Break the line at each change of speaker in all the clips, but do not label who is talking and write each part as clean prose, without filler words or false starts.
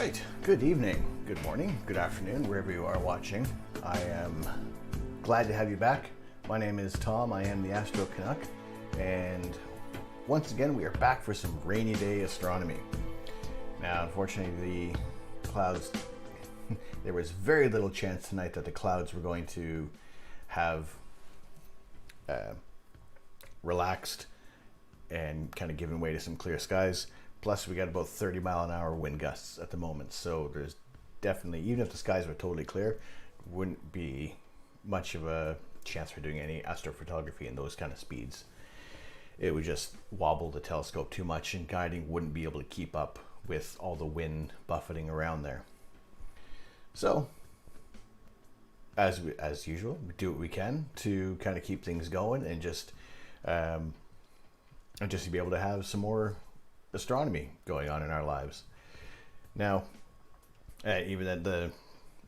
right, good evening, good morning, good afternoon, wherever you are watching. I am glad to have you back. My name is Tom, I am the Astro Canuck, and once again we are back for some rainy day astronomy. Now, unfortunately, the clouds, there was very little chance tonight that the clouds were going to have relaxed and kind of given way to some clear skies. Plus, we got about 30-mile-an-hour wind gusts at the moment, so there's definitely, even if the skies were totally clear, wouldn't be much of a chance for doing any astrophotography in those kind of speeds. It would just wobble the telescope too much, and guiding wouldn't be able to keep up with all the wind buffeting around there. So, as usual, we do what we can to kind of keep things going and just to be able to have some more astronomy going on in our lives. Now, even that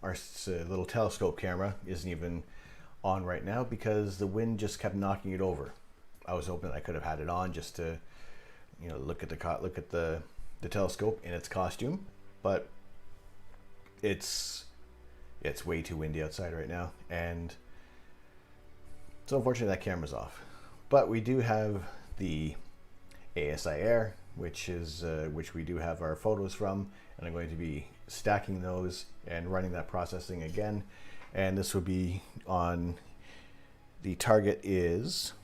our little telescope camera isn't even on right now because the wind just kept knocking it over. I was hoping I could have had it on just to, look at the telescope in its costume, but it's way too windy outside right now, and so unfortunately that camera's off. But we do have the ASI Air, which we do have our photos from, and I'm going to be stacking those and running that processing again. And this would be on, the target is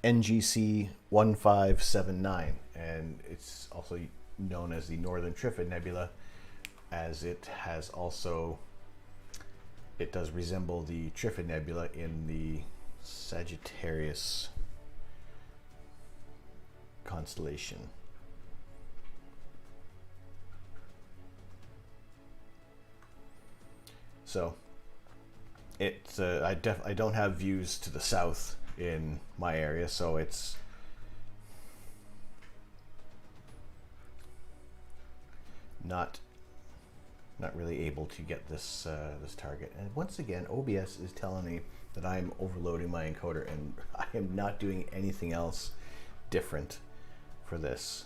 NGC 1579, and it's also known as the Northern Trifid Nebula, as it does resemble the Trifid Nebula in the Sagittarius constellation. So it's I don't have views to the south in my area, so it's not really able to get this this target. And once again, OBS is telling me that I'm overloading my encoder, and I am not doing anything else different for this.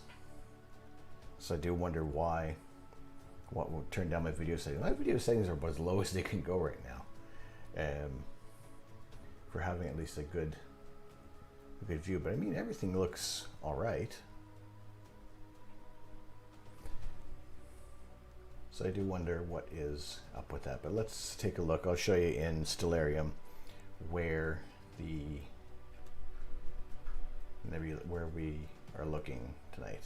So I do wonder why. What will turn down my video settings? My video settings are as low as they can go right now, for having at least a good view. But I mean, everything looks all right. So I do wonder what is up with that. But let's take a look. I'll show you in Stellarium where we are looking tonight.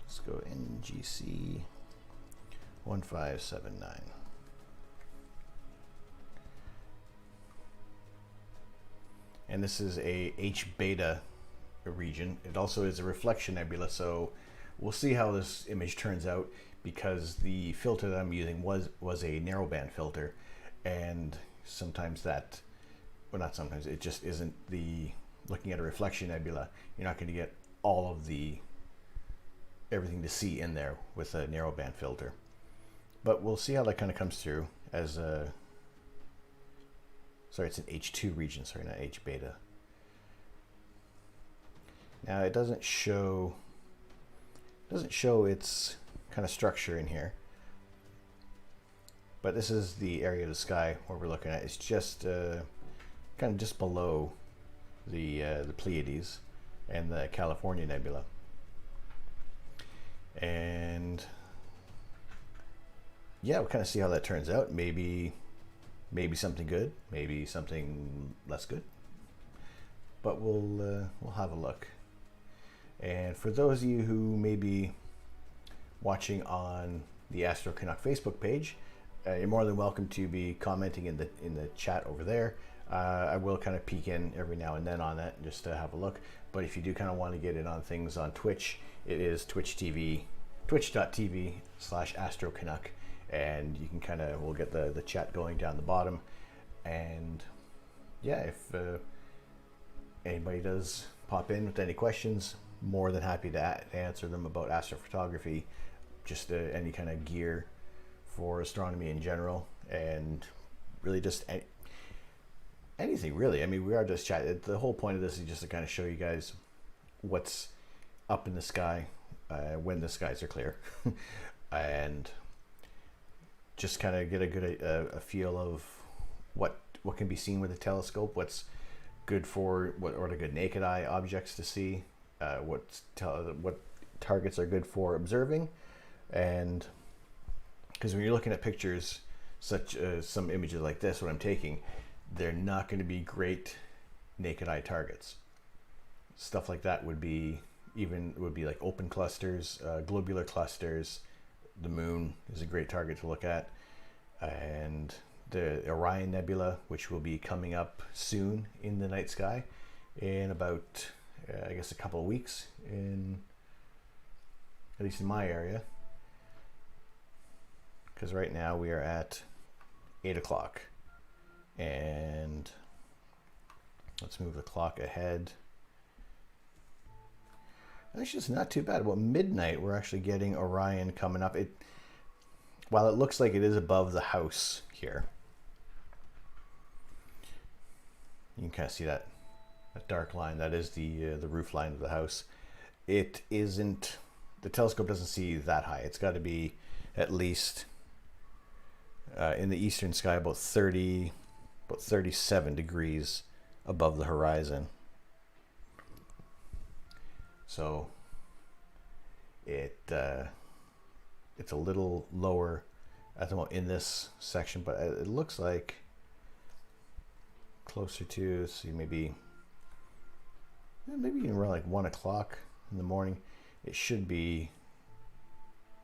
Let's go NGC 1579. And this is a H beta region. It also is a reflection nebula, so we'll see how this image turns out, because the filter that I'm using was a narrowband filter, and sometimes that, well, not sometimes, it just isn't looking at a reflection nebula, you're not going to get all of everything to see in there with a narrowband filter. But we'll see how that kind of comes through as a, sorry, it's an H2 region, sorry, not H beta. Now it doesn't show its kind of structure in here, but this is the area of the sky where we're looking at. It's just kind of just below the Pleiades and the California Nebula. And yeah, we'll kind of see how that turns out. Maybe something good, maybe something less good, but we'll have a look. And for those of you who may be watching on the Astro Canuck Facebook page, you're more than welcome to be commenting in the chat over there. I will kind of peek in every now and then on that just to have a look. But if you do kind of want to get in on things on Twitch, it is twitch.tv/AstroCanuck, and you can we'll get the chat going down the bottom. And yeah, if anybody does pop in with any questions, more than happy to answer them about astrophotography, just any kind of gear for astronomy in general, and really just anything really. I mean, we are just chatting. The whole point of this is just to kind of show you guys what's up in the sky when the skies are clear, and just kind of get a good a feel of what can be seen with a telescope, what's good for what are the good naked eye objects to see, what targets are good for observing, and because when you're looking at pictures such as some images like this, what I'm taking, they're not going to be great naked eye targets. Stuff like that would be like open clusters, globular clusters. The moon is a great target to look at, and the Orion Nebula, which will be coming up soon in the night sky in about I guess a couple of weeks, in at least in my area, because right now we are at 8 o'clock, and let's move the clock ahead. Actually, it's not too bad. About midnight, we're actually getting Orion coming up. While it looks like it is above the house here, you can kind of see that dark line. That is the roof line of the house. It isn't. The telescope doesn't see that high. It's got to be at least in the eastern sky about 37 degrees above the horizon. So it's a little lower at the moment in this section, but it looks like closer to, see, maybe even around like 1 o'clock in the morning, it should be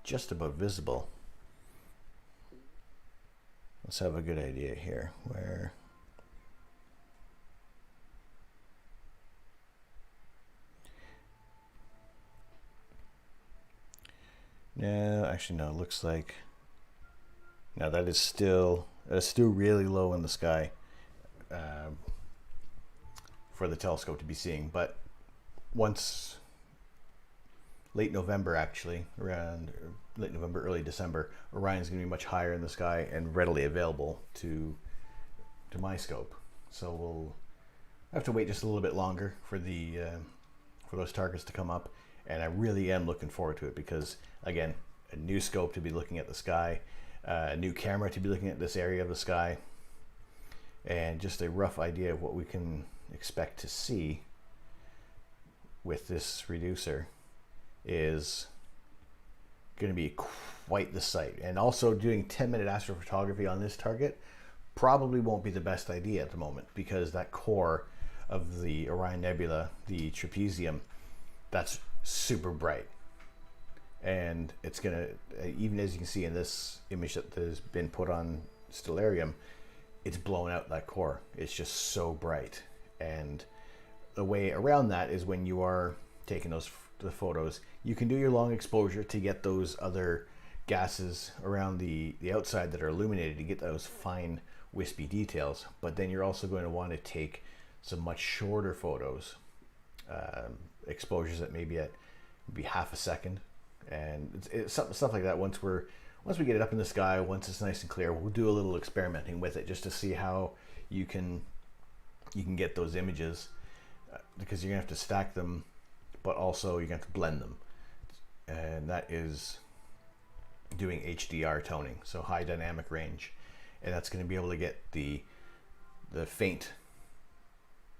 just about visible. Let's have a good idea here. Where? No, actually no, it looks like, now that is still really low in the sky for the telescope to be seeing. But once late November, actually around late November, early December, Orion's going to be much higher in the sky and readily available to my scope. So we'll have to wait just a little bit longer for those targets to come up. And I really am looking forward to it because, again, a new scope to be looking at the sky, a new camera to be looking at this area of the sky, and just a rough idea of what we can expect to see with this reducer is going to be quite the sight. And also doing 10-minute astrophotography on this target probably won't be the best idea at the moment, because that core of the Orion Nebula, the trapezium, that's super bright, and it's gonna, even as you can see in this image that has been put on Stellarium, it's blown out that core. It's just so bright, and the way around that is when you are taking the photos, you can do your long exposure to get those other gases around the outside that are illuminated, to get those fine wispy details. But then you're also going to want to take some much shorter photos, exposures that maybe half a second, and it's stuff like that. Once we get it up in the sky, once it's nice and clear, we'll do a little experimenting with it just to see how you can get those images, because you're gonna have to stack them, but also you're gonna have to blend them, and that is doing HDR toning, so high dynamic range, and that's going to be able to get the faint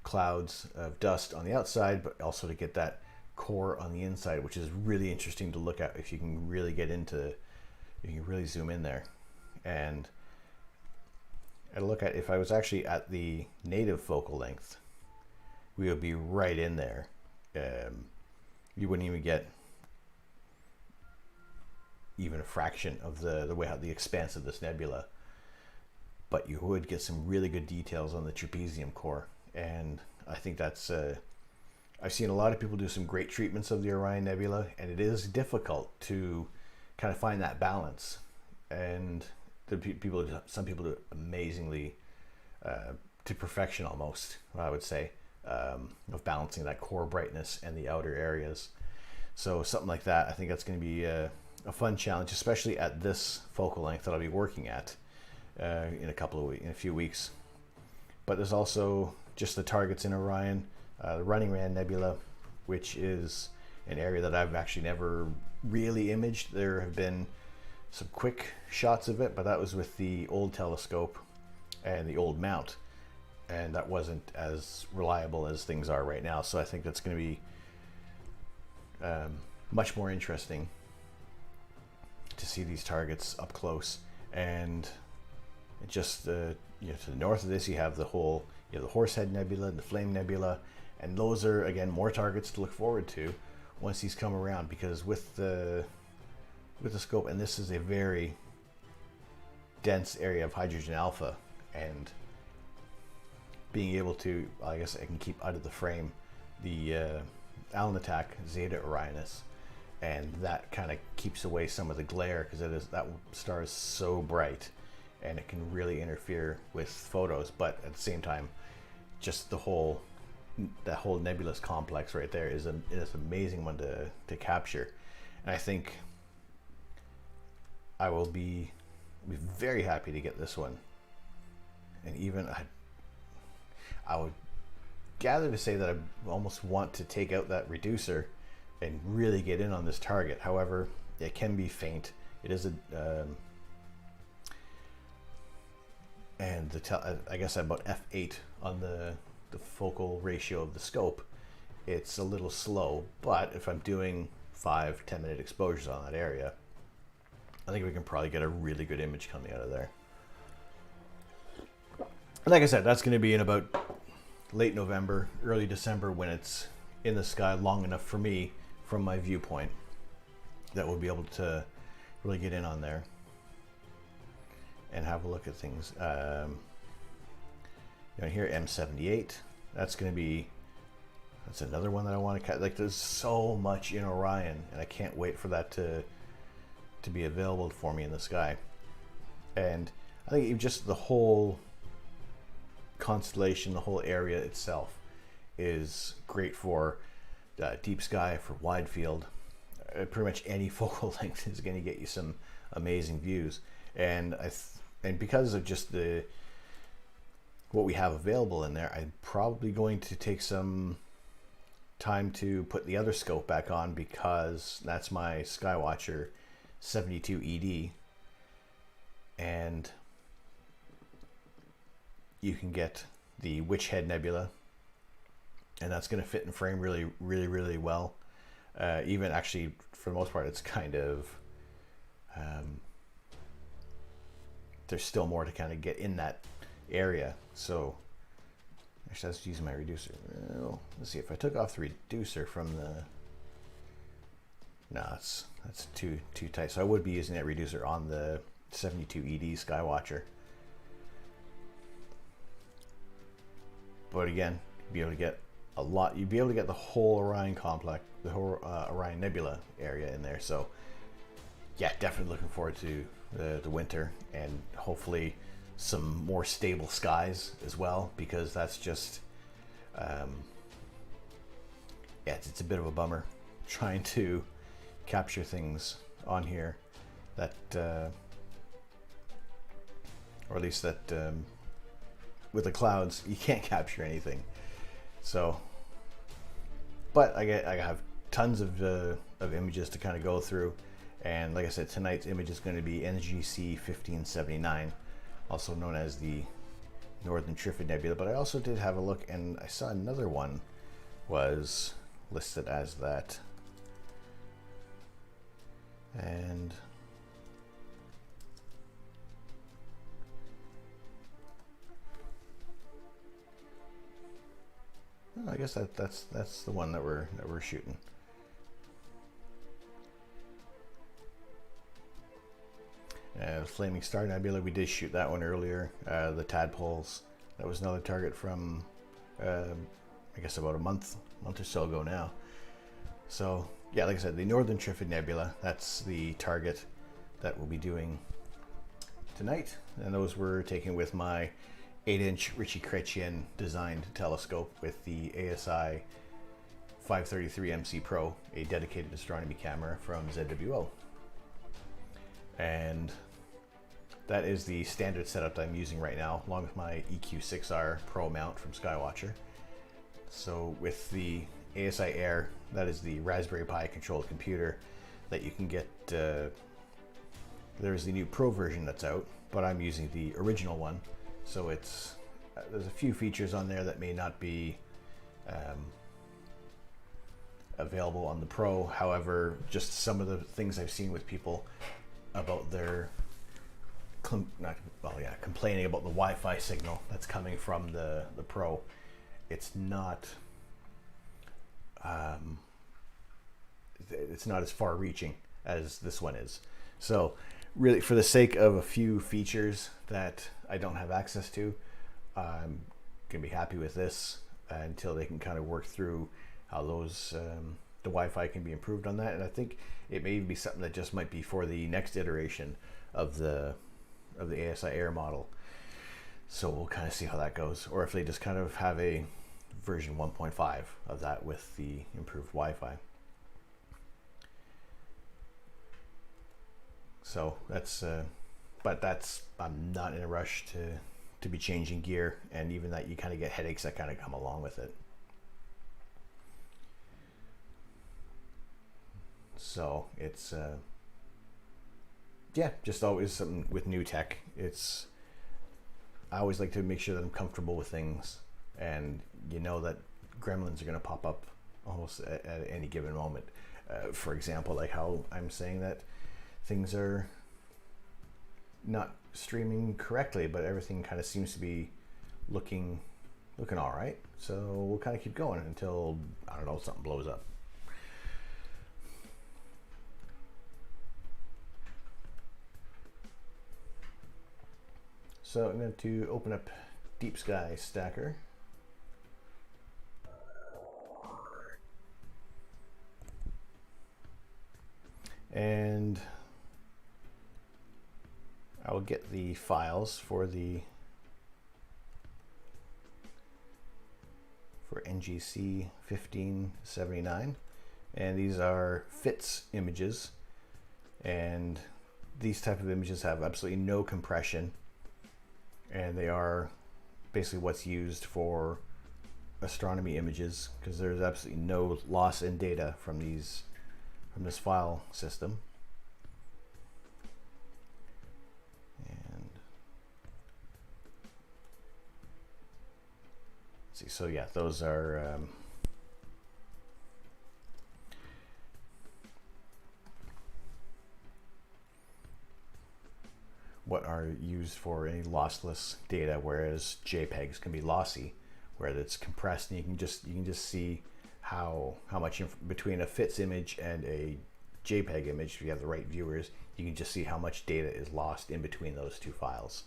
clouds of dust on the outside, but also to get that core on the inside, which is really interesting to look at if you can really zoom in there. And I look at, if I was actually at the native focal length, we would be right in there. You wouldn't even get even a fraction of the way how the expanse of this nebula, but you would get some really good details on the trapezium core. And I think that's I've seen a lot of people do some great treatments of the Orion Nebula, and it is difficult to kind of find that balance. And some people do it amazingly, to perfection almost, I would say, of balancing that core brightness and the outer areas. So something like that, I think that's going to be a fun challenge, especially at this focal length that I'll be working at in a few weeks. but there's also just the targets in Orion, the Running Man Nebula, which is an area that I've actually never really imaged. There have been some quick shots of it, but that was with the old telescope and the old mount, and that wasn't as reliable as things are right now. So I think that's going to be much more interesting to see these targets up close. And just to the north of this, you have the Horsehead Nebula and the Flame Nebula, and those are again more targets to look forward to once these come around, because with the scope, and this is a very dense area of hydrogen alpha, and being able to, I guess I can keep out of the frame the Alnitak Zeta Orionis, and that kind of keeps away some of the glare, because that star is so bright and it can really interfere with photos. But at the same time, just that whole nebulous complex right there is an amazing one to capture. And I think I will be very happy to get this one. And even I would gather to say that I almost want to take out that reducer and really get in on this target. However, it can be faint. It is I guess at about f8 on the focal ratio of the scope, it's a little slow. But if I'm doing 5-10 minute exposures on that area, I think we can probably get a really good image coming out of there. And like I said, that's going to be in about late November, early December, when it's in the sky long enough for me, from my viewpoint, that we'll be able to really get in on there and have a look at things. Here, M78, that's another one that I want to catch. Like, there's so much in Orion, and I can't wait for that to be available for me in the sky. And I think just the whole constellation, the whole area itself is great for deep sky, for wide field. Pretty much any focal length is going to get you some amazing views. And because of just what we have available in there, I'm probably going to take some time to put the other scope back on, because that's my Skywatcher 72 ED, and you can get the Witch Head Nebula, and that's going to fit in frame really, really, really well. Even actually, for the most part, it's kind of there's still more to kind of get in that area. So actually, I was using my reducer. Well, let's see if I took off the reducer from the. No, that's too tight. So I would be using that reducer on the 72 ED Skywatcher. But again, you'd be able to get a lot. You'd be able to get the whole Orion complex, the whole Orion Nebula area in there. So yeah, definitely looking forward to the winter, and hopefully some more stable skies as well, because that's just it's a bit of a bummer trying to capture things on here that or at least that with the clouds you can't capture anything. So but I have tons of images to kind of go through, and like I said, tonight's image is going to be NGC 1579, also known as the Northern Trifid Nebula. But I also did have a look, and I saw another one was listed as that. And I guess that's the one that we're shooting. Flaming Star Nebula, we did shoot that one earlier. The tadpoles, that was another target from I guess about a month or so ago now. So yeah, like I said, the Northern Trifid Nebula, that's the target that we'll be doing tonight. And those were taken with my 8-inch Ritchie Chrétien designed telescope with the ASI 533 MC Pro, a dedicated astronomy camera from ZWO. And that is the standard setup that I'm using right now, along with my EQ6R Pro mount from Skywatcher. So with the ASI Air, that is the Raspberry Pi controlled computer that you can get. There's the new Pro version that's out, but I'm using the original one. So it's there's a few features on there that may not be available on the Pro. However, just some of the things I've seen with people about their complaining about the Wi-Fi signal that's coming from the Pro. It's not as far-reaching as this one is. So really, for the sake of a few features that I don't have access to, I'm gonna be happy with this until they can kind of work through how those the Wi-Fi can be improved on that. And I think it may even be something that just might be for the next iteration of the ASI Air model. So we'll kind of see how that goes, or if they just kind of have a version 1.5 of that with the improved Wi-Fi. So that's I'm not in a rush to be changing gear, and even that, you kind of get headaches that kind of come along with it. So it's yeah, just always something with new tech. I always like to make sure that I'm comfortable with things, and you know that gremlins are going to pop up almost at any given moment. For example, like how I'm saying that things are not streaming correctly, but everything kind of seems to be looking all right. So we'll kind of keep going until, I don't know, something blows up. So I'm going to open up Deep Sky Stacker. And I will get the files for NGC 1579, and these are FITS images, and these type of images have absolutely no compression, and they are basically what's used for astronomy images, because there's absolutely no loss in data from this file system. And let's see, so yeah, those are what are used for any lossless data, whereas JPEGs can be lossy, where it's compressed, and you can just see how much between a FITS image and a JPEG image, if you have the right viewers, you can just see how much data is lost in between those two files.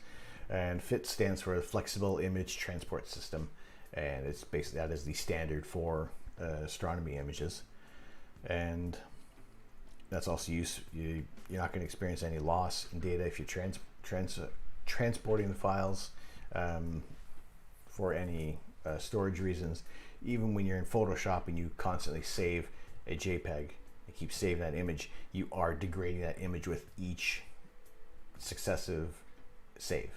And FITS stands for Flexible Image Transport System, and it's basically, that is the standard for astronomy images. And that's also used, you're not going to experience any loss in data if you're transporting the files for any storage reasons. Even when you're in Photoshop and you constantly save a JPEG and keep saving that image, you are degrading that image with each successive save.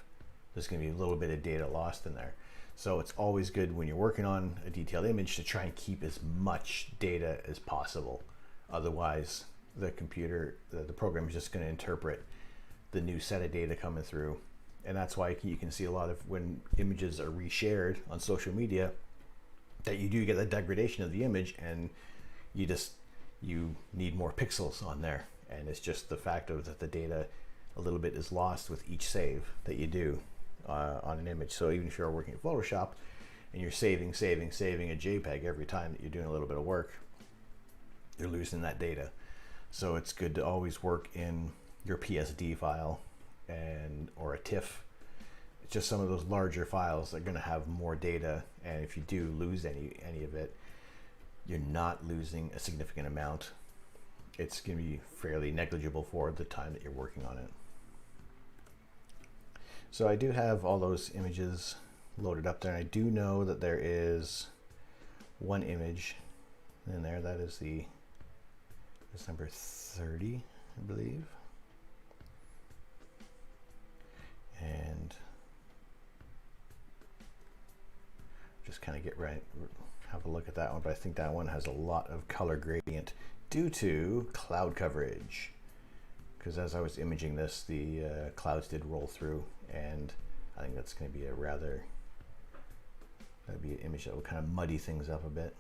There's going to be a little bit of data lost in there. So it's always good when you're working on a detailed image to try and keep as much data as possible. Otherwise, the computer, the program is just going to interpret the new set of data coming through. And that's why you can see a lot of, when images are reshared on social media, that you do get the degradation of the image, and you need more pixels on there. And it's just the fact of that the data a little bit is lost with each save that you do on an image. So even if you're working in Photoshop and you're saving a JPEG every time that you're doing a little bit of work, you're losing that data. So it's good to always work in your PSD file or a TIFF. It's just some of those larger files that are going to have more data, and if you do lose any of it, you're not losing a significant amount. It's going to be fairly negligible for the time that you're working on it. So I do have all those images loaded up there, and I do know that there is one image in there that is that's number 30, I believe. just kind of have a look at that one, but I think that one has a lot of color gradient due to cloud coverage. Because as I was imaging this, the clouds did roll through, and I think that's going to be that'd be an image that will kind of muddy things up a bit.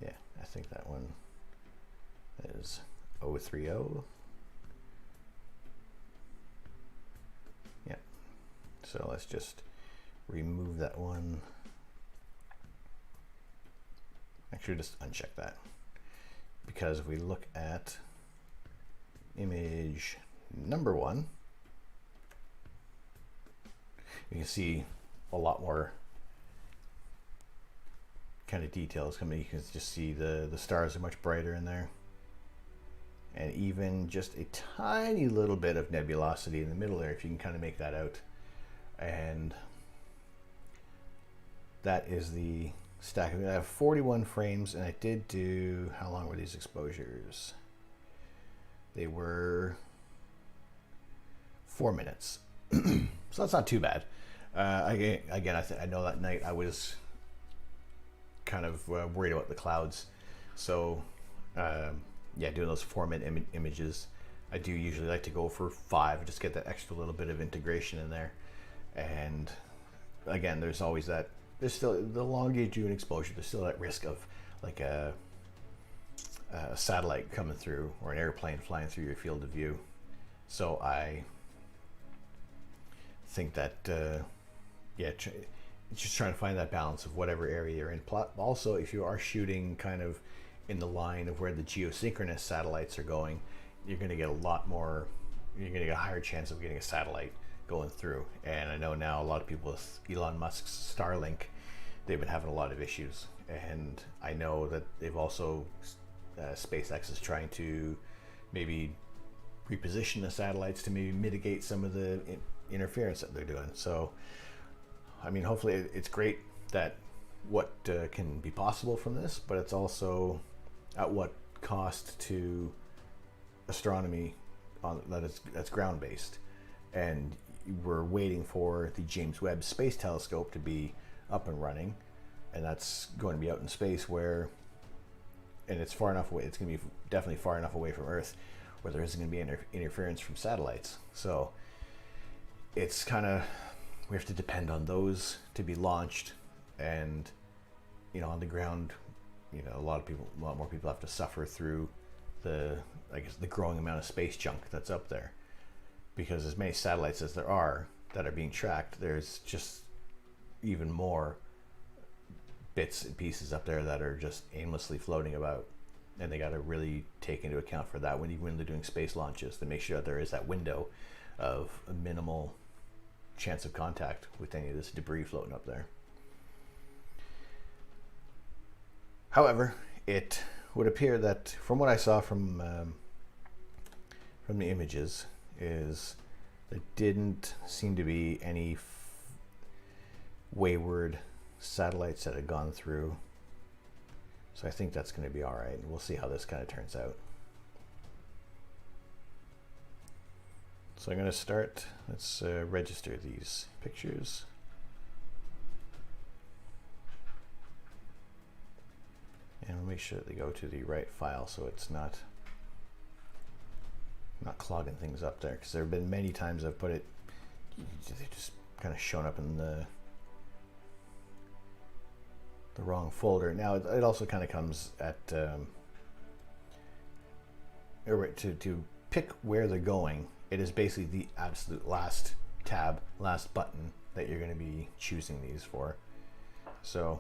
Yeah, I think that one is 030. Yeah, so let's just remove that one. Actually, just uncheck that, because if we look at image number 1, you can see a lot more kind of details coming. You can just see the stars are much brighter in there, and even just a tiny little bit of nebulosity in the middle there, if you can kind of make that out. And that is the stack. I have 41 frames, and I did do, how long were these exposures? They were 4 minutes. So that's not too bad. Again, I know that night I was kind of worried about the clouds. So yeah, doing those 4-minute images, I do usually like to go for 5, just get that extra little bit of integration in there. And again, there's always that, there's still the longitude exposure, there's still that risk of like a satellite coming through or an airplane flying through your field of view. So I think that yeah, just trying to find that balance of whatever area you're in. Also, if you are shooting kind of in the line of where the geosynchronous satellites are going, you're going to get you're going to get a higher chance of getting a satellite going through. And I know now a lot of people with Elon Musk's Starlink, they've been having a lot of issues. And I know that they've also, SpaceX is trying to maybe reposition the satellites to maybe mitigate some of the interference that they're doing. So, I mean, hopefully it's great that what can be possible from this, but it's also at what cost to astronomy that's ground-based. And we're waiting for the James Webb Space Telescope to be up and running, and that's going to be out in space and it's far enough away, it's going to be definitely far enough away from Earth where there isn't going to be interference from satellites. So it's kind of, we have to depend on those to be launched, and on the ground, a lot more people have to suffer through the growing amount of space junk that's up there, because as many satellites as there are that are being tracked, there's just even more bits and pieces up there that are just aimlessly floating about, and they got to really take into account for that when they're doing space launches, to make sure that there is that window of a minimal chance of contact with any of this debris floating up there. However, it would appear that from what I saw from the images, is there didn't seem to be any wayward satellites that had gone through. So I think that's going to be all right. We'll see how this kind of turns out. So I'm going to start, let's register these pictures. And we'll make sure that they go to the right file so it's not clogging things up there, because there have been many times I've put it, they just kind of shown up in the wrong folder. Now it also kind of comes at to pick where they're going. It is basically the absolute last tab, last button that you're going to be choosing these for. So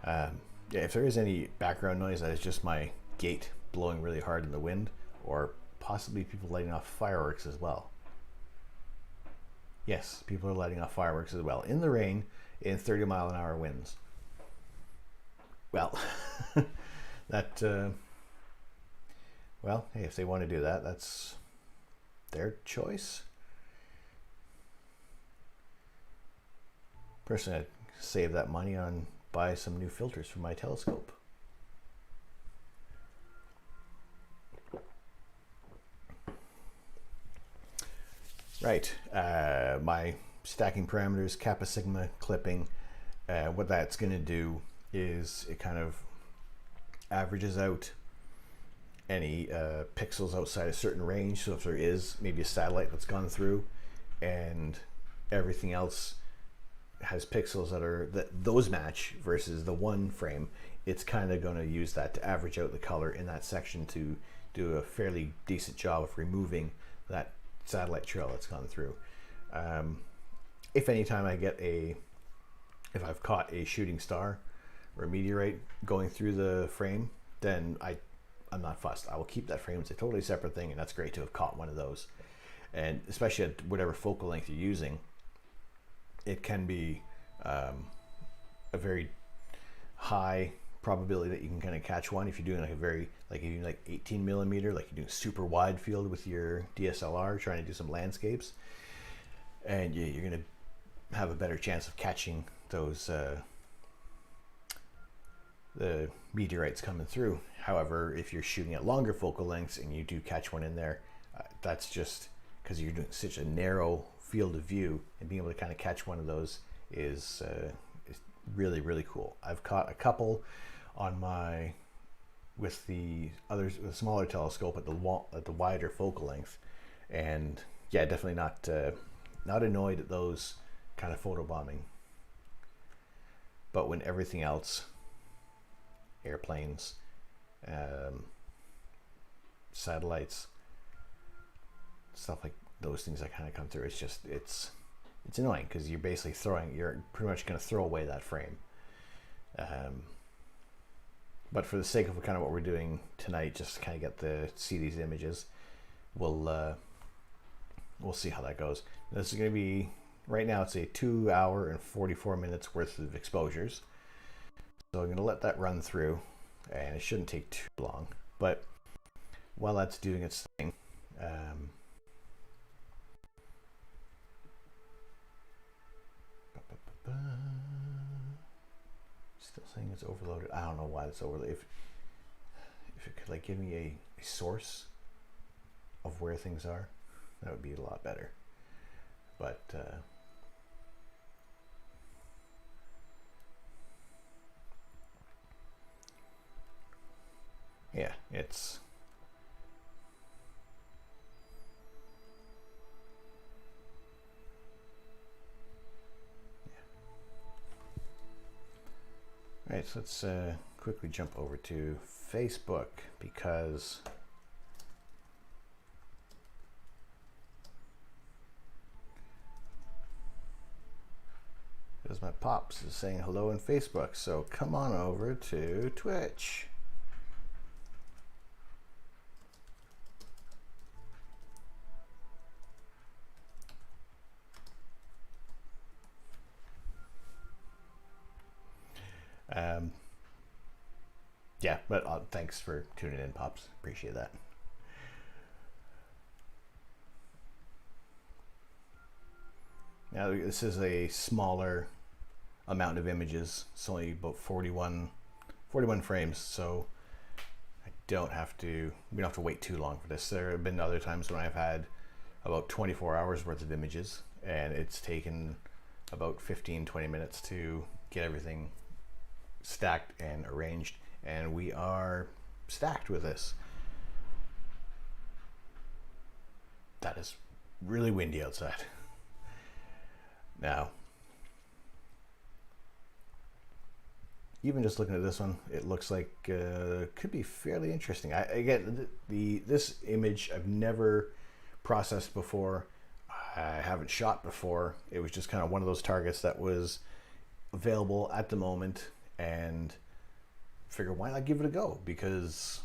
yeah, if there is any background noise, that is just my gate blowing really hard in the wind, or possibly people lighting off fireworks as well. Yes, people are lighting off fireworks as well in the rain in 30-mile-an-hour winds. Well, that well, hey, if they want to do that, that's their choice. Personally, I'd save that money on buy some new filters for my telescope. Right. My stacking parameters, kappa sigma clipping, what that's going to do is it kind of averages out any pixels outside a certain range. So if there is maybe a satellite that's gone through and everything else has pixels that those match versus the one frame, it's kind of going to use that to average out the color in that section to do a fairly decent job of removing that satellite trail that's gone through. If anytime if I've caught a shooting star or a meteorite going through the frame, then I'm not fussed. I will keep that frame. It's a totally separate thing, and that's great to have caught one of those. And especially at whatever focal length you're using, it can be a very high probability that you can kind of catch one if you're doing if you're doing 18 millimeter, like you're doing super wide field with your DSLR, trying to do some landscapes, and you're going to have a better chance of catching those the meteorites coming through. However, if you're shooting at longer focal lengths and you do catch one in there, that's just because you're doing such a narrow field of view, and being able to kind of catch one of those is really, really cool. I've caught a couple on with the smaller telescope at the wider focal length, and yeah, definitely not annoyed at those kind of photobombing. But when everything else, airplanes, satellites, stuff like those things that kind of come through, it's annoying because you're pretty much going to throw away that frame. But for the sake of kind of what we're doing tonight, just to kind of see these images, we'll see how that goes. This is going to be, right now it's a 2 hour and 44 minutes worth of exposures. So I'm going to let that run through, and it shouldn't take too long. But while that's doing its thing, still saying it's overloaded. I don't know why it's overloaded. If it could give me a source of where things are, that would be a lot better. But yeah, it's right, so let's quickly jump over to Facebook, because my pops is saying hello in Facebook, so come on over to Twitch. Yeah, but thanks for tuning in, Pops. Appreciate that. Now, this is a smaller amount of images. It's only about 41 frames, so we don't have to wait too long for this. There have been other times when I've had about 24 hours worth of images, and it's taken about 15-20 minutes to get everything stacked and arranged, and we are stacked with this. That is really windy outside. Now, even just looking at this one, it looks like could be fairly interesting. Again, this image I've never processed before. I haven't shot before. It was just kind of one of those targets that was available at the moment, and figured why not give it a go, because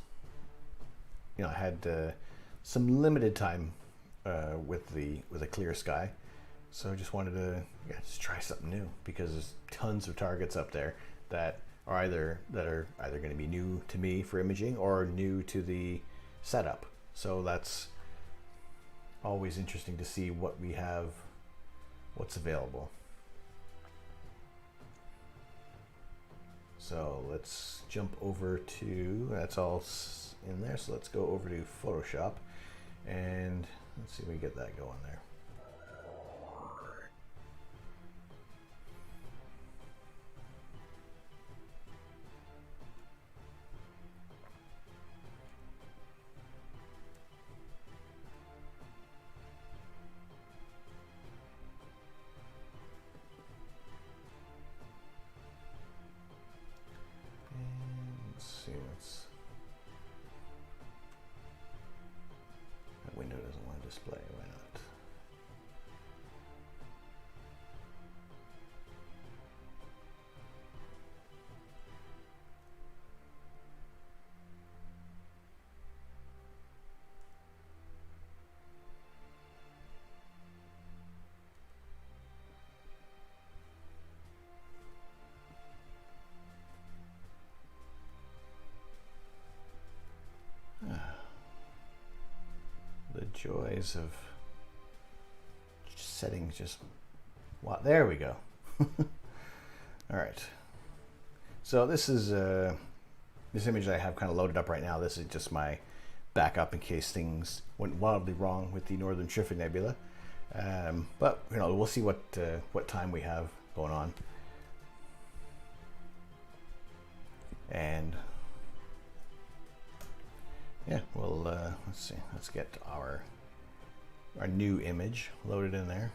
I had some limited time with a clear sky, so I just wanted to just try something new, because there's tons of targets up there that are either going to be new to me for imaging or new to the setup. So that's always interesting to see what we have, what's available. So let's jump over to, that's all in there, so let's go over to Photoshop and let's see if we get that going there. see, that's that window doesn't want to display. Why not? The joys of settings. Just wow, there we go. All right, so this is this image that I have kind of loaded up right now. This is just my backup in case things went wildly wrong with the Northern Trifid Nebula, but you know, we'll see what time we have going on. And yeah, well, let's see. Let's get our new image loaded in there.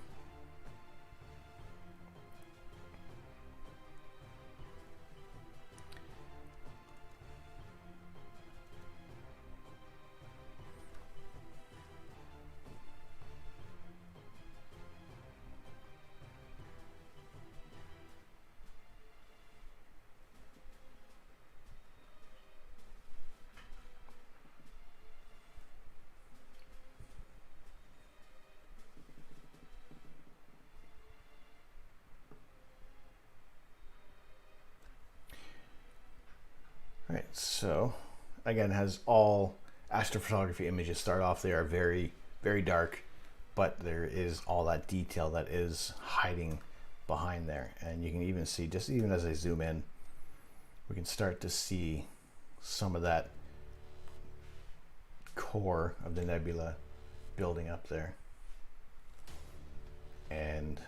All right, so again, has all astrophotography images start off. They are very, very dark, but there is all that detail that is hiding behind there. And you can even see, just even as I zoom in, we can start to see some of that core of the nebula building up there. And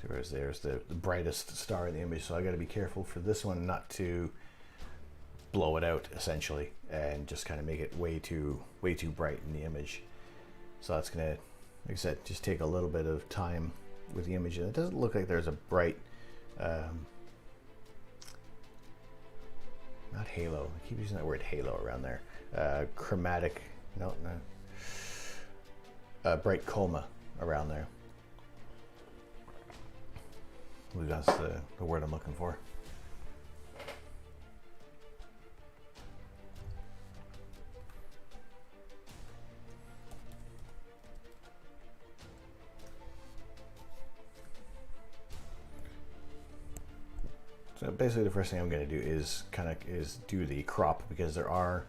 there's the brightest star in the image, so I got to be careful for this one not to blow it out essentially and just kind of make it way too bright in the image. So that's gonna, like I said, just take a little bit of time with the image. And it doesn't look like there's a bright not halo, I keep using that word halo around there, chromatic, no, bright coma around there. I believe that's the word I'm looking for. So basically the first thing I'm going to do is do the crop, because there are,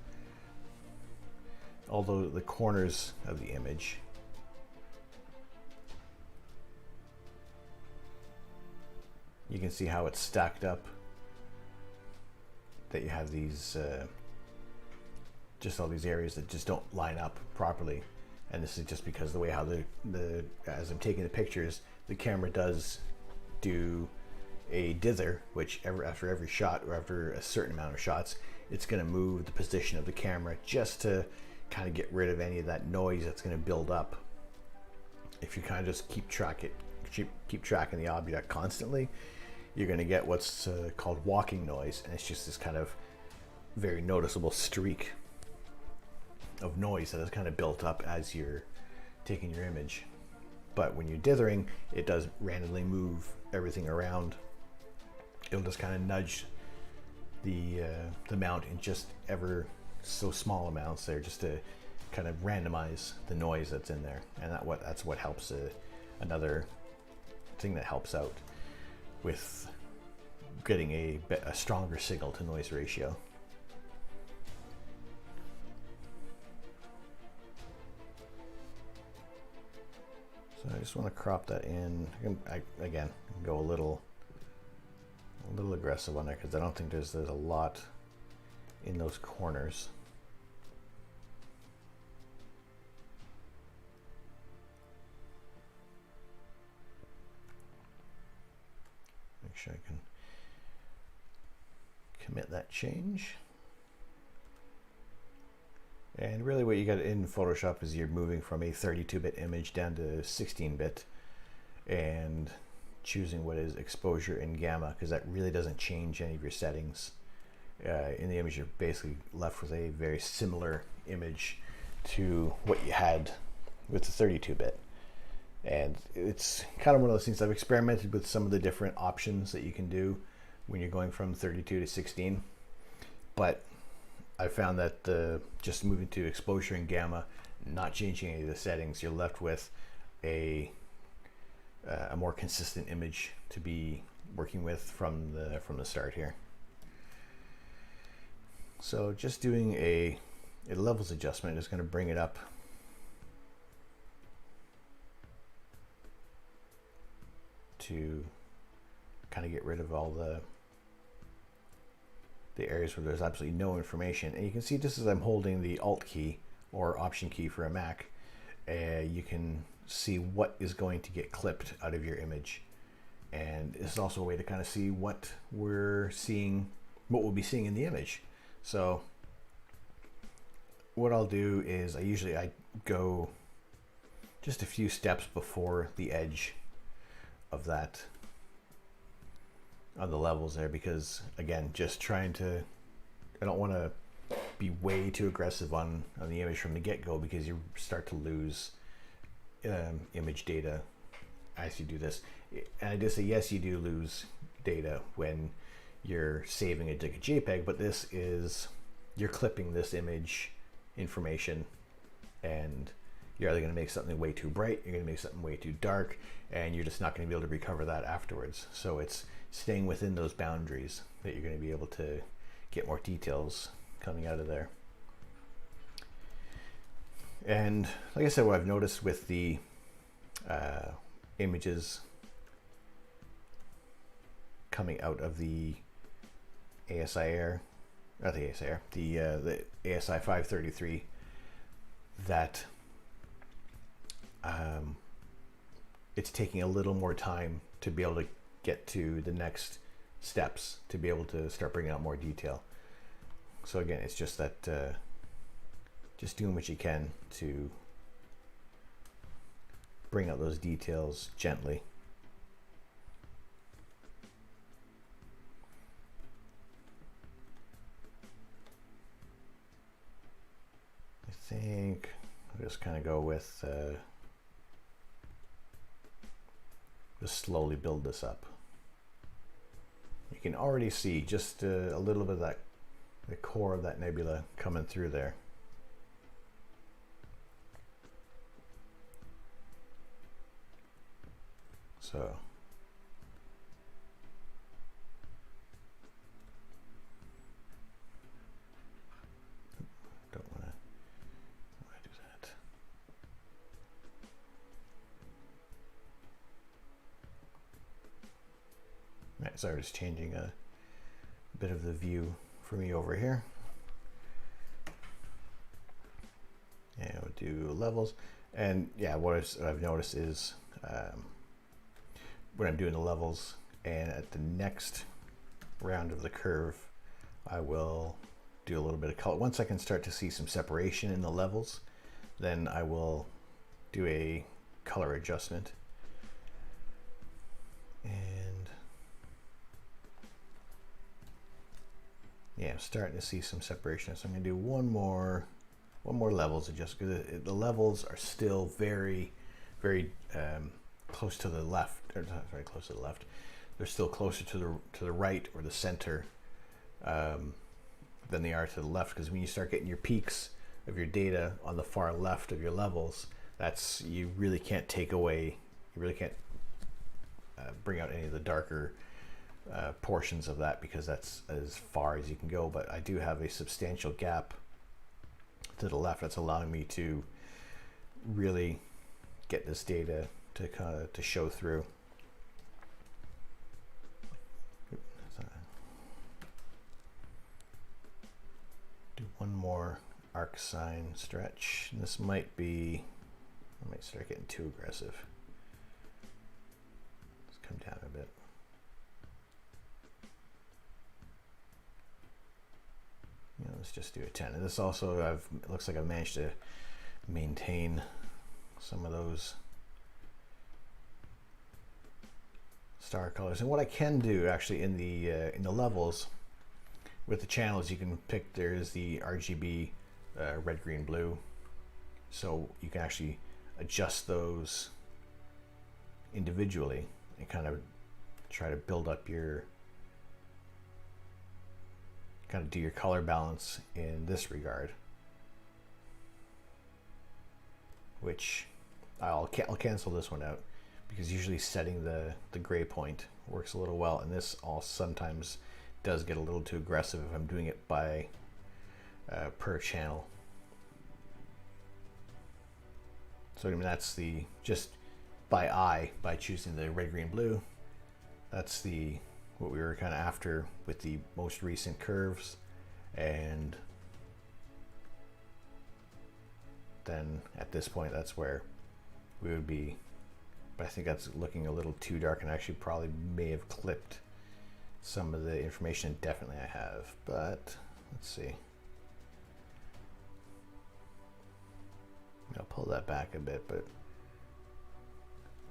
although the corners of the image you can see how it's stacked up, that you have these just all these areas that just don't line up properly. And this is just because the way how the as I'm taking the pictures, the camera does do a dither, which after every shot, or after a certain amount of shots, it's going to move the position of the camera just to kind of get rid of any of that noise that's going to build up. If you kind of just keep tracking the object constantly, you're going to get what's called walking noise, and it's just this kind of very noticeable streak of noise that is kind of built up as you're taking your image. But when you're dithering, it does randomly move everything around. It'll just kind of nudge the mount in just ever so small amounts there, just to kind of randomize the noise that's in there. And that's what helps. Another thing that helps out with getting a stronger signal to noise ratio. So I just want to crop that in. Again, go a little aggressive on there, because I don't think there's a lot in those corners. Make sure I can commit that change. And really what you got in Photoshop is you're moving from a 32-bit image down to 16-bit, and choosing what is exposure and gamma, because that really doesn't change any of your settings. In the image, you're basically left with a very similar image to what you had with the 32-bit. And it's kind of one of those things. I've experimented with some of the different options that you can do when you're going from 32 to 16, but I found that just moving to exposure and gamma, not changing any of the settings, you're left with a more consistent image to be working with from the start here. So just doing a levels adjustment is going to bring it up to kind of get rid of all the areas where there's absolutely no information. And you can see just as I'm holding the Alt key or Option key for a Mac, you can see what is going to get clipped out of your image. And this is also a way to kind of see what we're seeing, what we'll be seeing in the image. So what I'll do is I go just a few steps before the edge of that on the levels there, because again, just trying to, I don't want to be way too aggressive on the image from the get-go, because you start to lose image data as you do this. And I did say, yes, you do lose data when you're saving it like a JPEG, but this is, you're clipping this image information, and you're either going to make something way too bright, you're going to make something way too dark, and you're just not going to be able to recover that afterwards. So it's staying within those boundaries that you're going to be able to get more details coming out of there. And like I said, what I've noticed with the images coming out of the ASI Air, not the ASI Air, the ASI 533, that it's taking a little more time to be able to get to the next steps, to be able to start bringing out more detail. So again, it's just that just doing what you can to bring out those details gently. I think I'll just kind of go with just slowly build this up. You can already see just a little bit of that, the core of that nebula coming through there. So don't want to do that. Right, so I was changing a bit of the view for me over here. And we'll do levels. And yeah, what I've noticed is when I'm doing the levels, and at the next round of the curve, I will do a little bit of color. Once I can start to see some separation in the levels, then I will do a color adjustment. And yeah, I'm starting to see some separation. So I'm going to do one more levels adjust, because the levels are still very, very close to the left, or not very close to the left. They're still closer to the right or the center than they are to the left, because when you start getting your peaks of your data on the far left of your levels, that's, you really can't take away, you really can't bring out any of the darker portions of that, because that's as far as you can go. But I do have a substantial gap to the left that's allowing me to really get this data to kind of to show through. Do one more arc sine stretch. This might be, I might start getting too aggressive. Let's come down a bit. You know, let's just do a 10. And this also, it looks like I've managed to maintain some of those star colors. And what I can do actually in the levels with the channels, you can pick, there's the RGB red, green, blue, so you can actually adjust those individually and kind of try to build up your, kind of do your color balance in this regard, which I'll cancel this one out, because usually setting the gray point works a little well, and this all sometimes does get a little too aggressive if I'm doing it by per channel. So I mean, that's the, just by eye, by choosing the red, green, blue, that's the, what we were kind of after with the most recent curves. And then at this point, that's where we would be, but I think that's looking a little too dark, and actually probably may have clipped some of the information. Definitely I have, but let's see. I'll pull that back a bit, but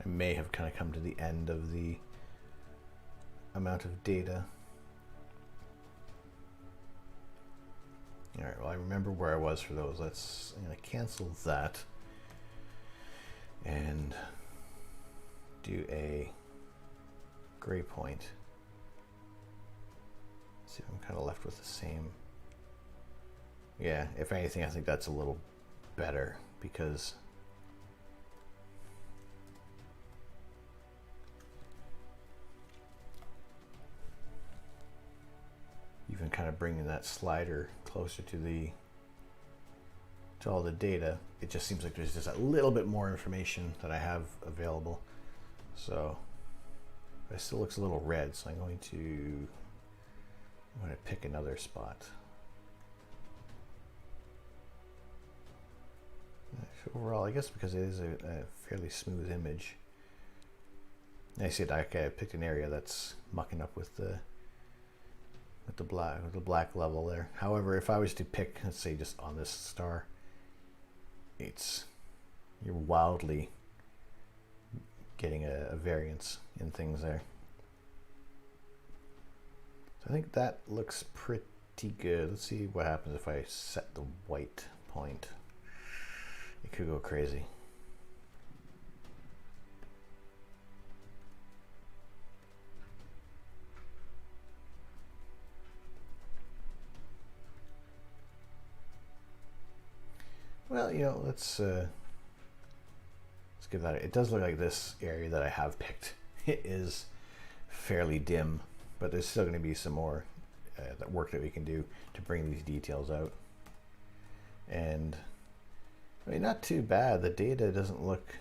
I may have kind of come to the end of the amount of data. All right, well, I remember where I was for those. I'm gonna cancel that and do a gray point. See if I'm kind of left with the same. Yeah, if anything, I think that's a little better, because even kind of bringing that slider closer to all the data, it just seems like there's just a little bit more information that I have available. So it still looks a little red, so I'm going to pick another spot. Overall, I guess because it is a fairly smooth image. I see it. Okay, I picked an area that's mucking up with the black level there. However, if I was to pick, let's say, just on this star, you're wildly getting a variance in things there. So I think that looks pretty good. Let's see what happens if I set the white point. It could go crazy. Well, you know, let's give that. It does look like this area that I have picked, it is fairly dim, but there's still going to be some more that work that we can do to bring these details out. And I mean, not too bad. The data doesn't look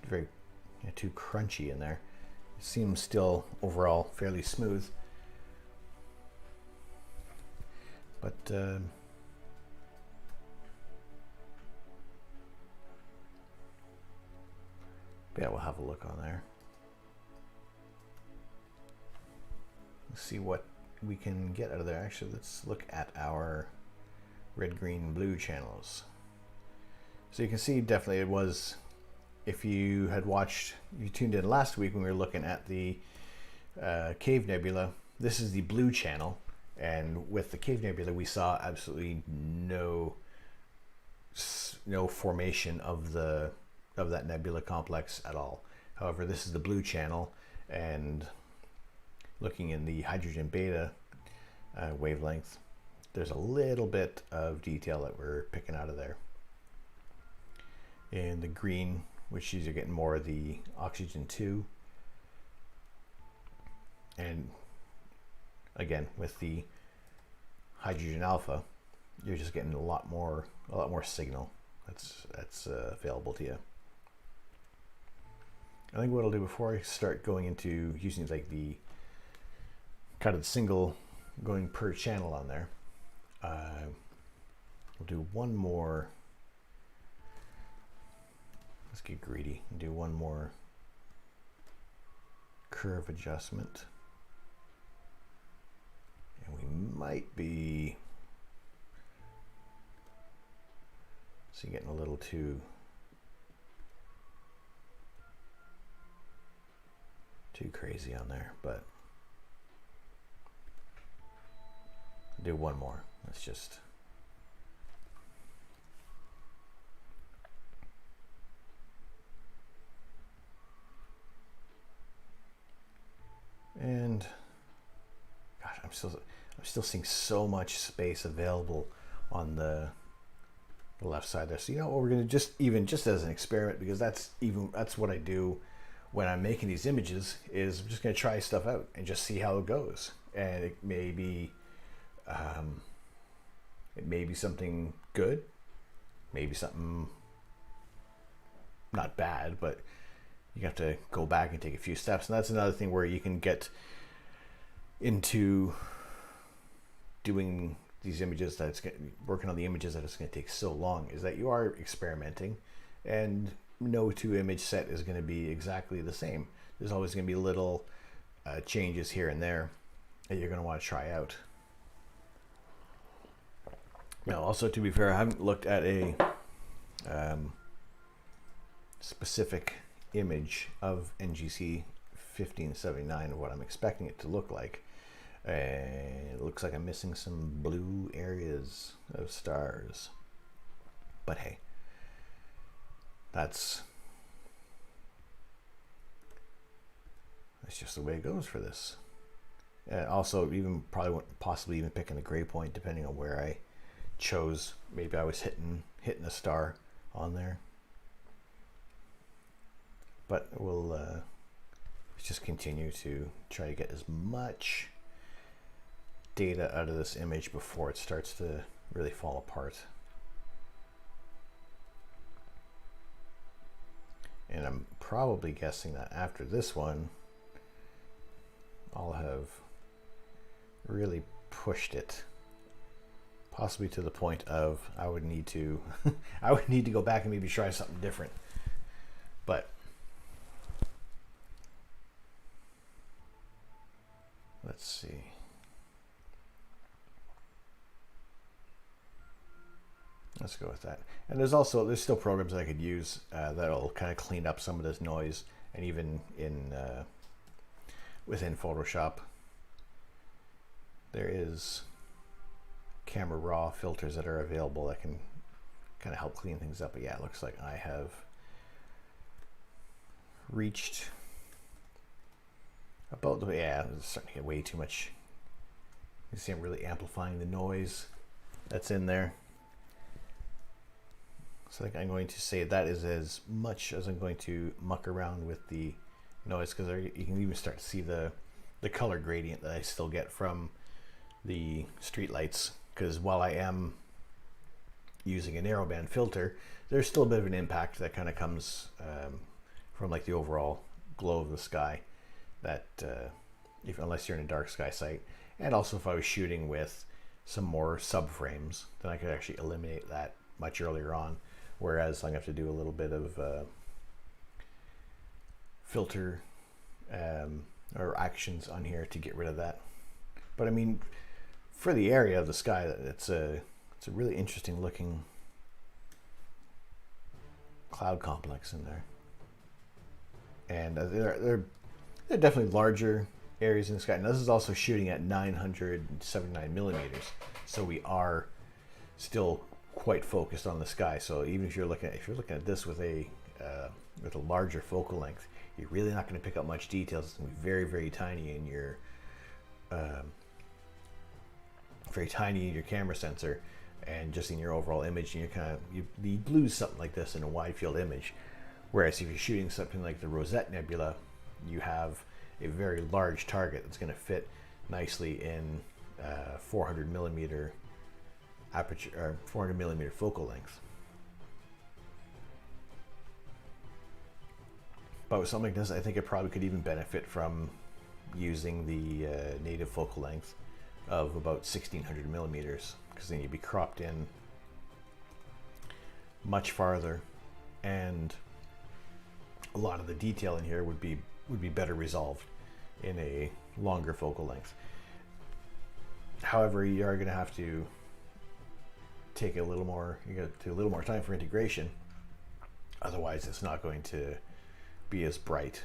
very too crunchy in there. It seems still overall fairly smooth, but yeah, we'll have a look on there. Let's see what we can get out of there. Actually, let's look at our red, green, blue channels. So you can see definitely it was, if you had watched, you tuned in last week when we were looking at the Cave Nebula, this is the blue channel, and with the Cave Nebula we saw absolutely no formation of that nebula complex at all. However, this is the blue channel, and looking in the hydrogen beta wavelength, there's a little bit of detail that we're picking out of there. In the green, which is, you're getting more of the oxygen 2, and again with the hydrogen alpha, you're just getting a lot more signal that's available to you. I think what I'll do before I start going into using like the kind of single going per channel on there, we'll do one more. Let's get greedy and do one more curve adjustment, and we might be getting a little too too crazy on there, but do one more. Let's just and gosh, I'm still seeing so much space available on the left side there. So you know what, we're gonna just as an experiment, because that's what I do when I'm making these images, is I'm just gonna try stuff out and just see how it goes. And it may be something good, maybe something not bad, but you have to go back and take a few steps. And that's another thing where you can get into doing these images, working on the images that it's going to take so long, is that you are experimenting, and no two image set is going to be exactly the same. There's always going to be little changes here and there that you're going to want to try out. Now, also, to be fair, I haven't looked at a specific image of NGC 1579 of what I'm expecting it to look like. It looks like I'm missing some blue areas of stars, but hey, that's just the way it goes for this. Also, possibly even picking a gray point, depending on where I chose. Maybe I was hitting a star on there, but we'll just continue to try to get as much data out of this image before it starts to really fall apart. And I'm probably guessing that after this one, I'll have really pushed it, possibly to the point of I would need to go back and maybe try something different. But let's see. Let's go with that. And there's still programs that I could use that'll kind of clean up some of this noise, and even within Photoshop, there is camera raw filters that are available that can kind of help clean things up. But yeah, it looks like I have reached about it's starting to get way too much. You see I'm really amplifying the noise that's in there. So I'm going to say that is as much as I'm going to muck around with the noise, because you can even start to see the color gradient that I still get from the street lights. Because while I am using a narrowband filter, there's still a bit of an impact that kind of comes from like the overall glow of the sky. That unless you're in a dark sky site, and also if I was shooting with some more subframes, then I could actually eliminate that much earlier on. Whereas I'm going to have to do a little bit of filter or actions on here to get rid of that. But I mean, for the area of the sky, it's a really interesting looking cloud complex in there. And they're definitely larger areas in the sky. Now this is also shooting at 979 millimeters, so we are still quite focused on the sky. So even if you're looking at this with a larger focal length, you're really not going to pick up much details. It's going to be very, very tiny in your camera sensor, and just in your overall image, and you lose something like this in a wide field image. Whereas if you're shooting something like the Rosette Nebula, you have a very large target that's going to fit nicely in 400 millimeter aperture, or 400 millimeter focal length. But with something like this, I think it probably could even benefit from using the native focal length of about 1600 millimeters, because then you'd be cropped in much farther, and a lot of the detail in here would be better resolved in a longer focal length. However, you are going to have to take a little more time for integration. Otherwise, it's not going to be as bright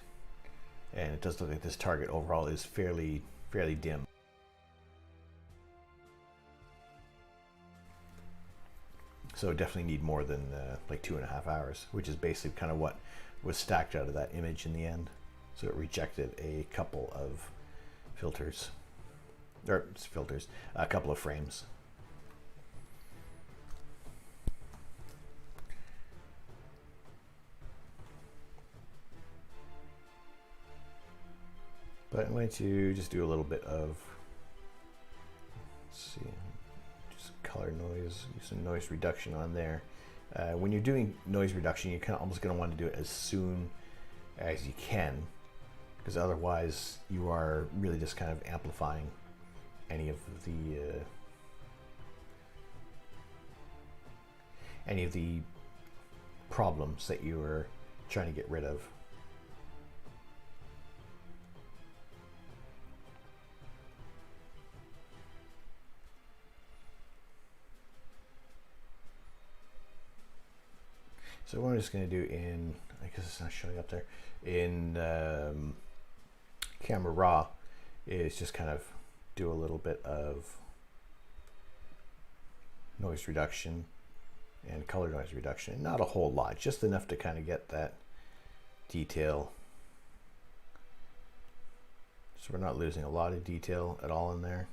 and it does look like this target overall is fairly dim. So definitely need more than like 2.5 hours, which is basically kind of what was stacked out of that image in the end. So it rejected a couple of filters, a couple of frames. But I'm going to just do a little bit of, let's see, just color noise, use some noise reduction on there. When you're doing noise reduction, you're kind of almost going to want to do it as soon as you can, because otherwise you are really just kind of amplifying any of the problems that you are trying to get rid of. So what I'm just going to do in, I guess it's not showing up there, in Camera Raw is just kind of do a little bit of noise reduction and color noise reduction. Not a whole lot, just enough to kind of get that detail. So we're not losing a lot of detail at all in there,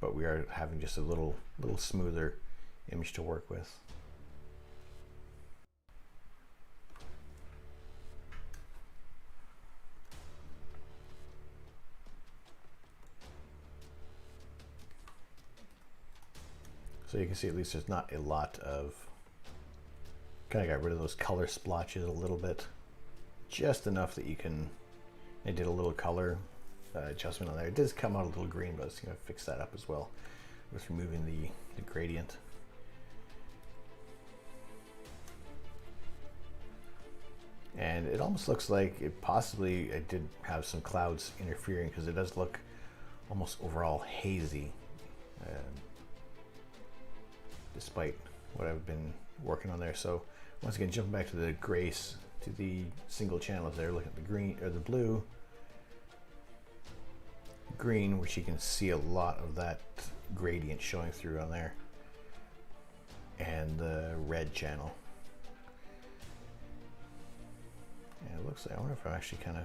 but we are having just a little smoother image to work with. So you can see at least there's not a lot of, kind of got rid of those color splotches a little bit, just enough that you can, I did a little color adjustment on there. It does come out a little green, but I was going to fix that up as well with removing the gradient. And it almost looks like it possibly, I did have some clouds interfering, because it does look almost overall hazy. Despite what I've been working on there. So once again, jumping back to the grace, to the single channels there, look at the green or the blue, green, which you can see a lot of that gradient showing through on there, and the red channel. And it looks like, I wonder if I've actually kind of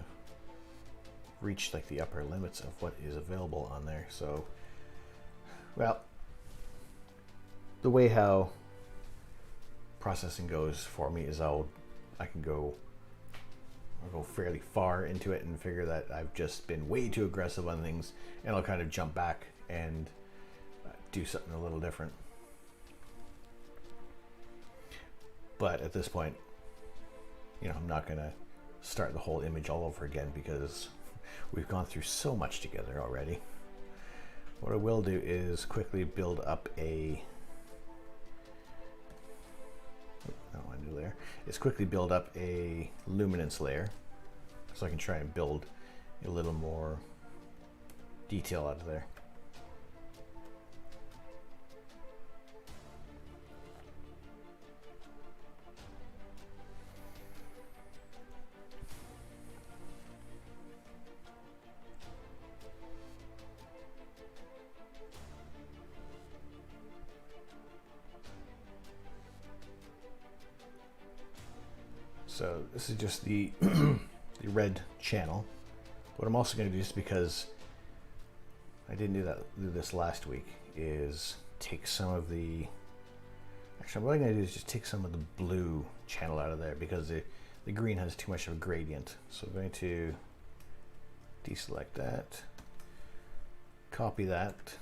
reached like the upper limits of what is available on there. So, well, the way how processing goes for me is I'll go fairly far into it and figure that I've just been way too aggressive on things, and I'll kind of jump back and do something a little different. But at this point, you know, I'm not gonna start the whole image all over again, because we've gone through so much together already. What I will do is quickly build up a build up a luminance layer, so I can try and build a little more detail out of there. So this is just the the red channel. What I'm also going to do, just because I didn't do this last week, is take some of the, actually what I'm going to do is just take some of the blue channel out of there, because the green has too much of a gradient. So I'm going to deselect that, copy that,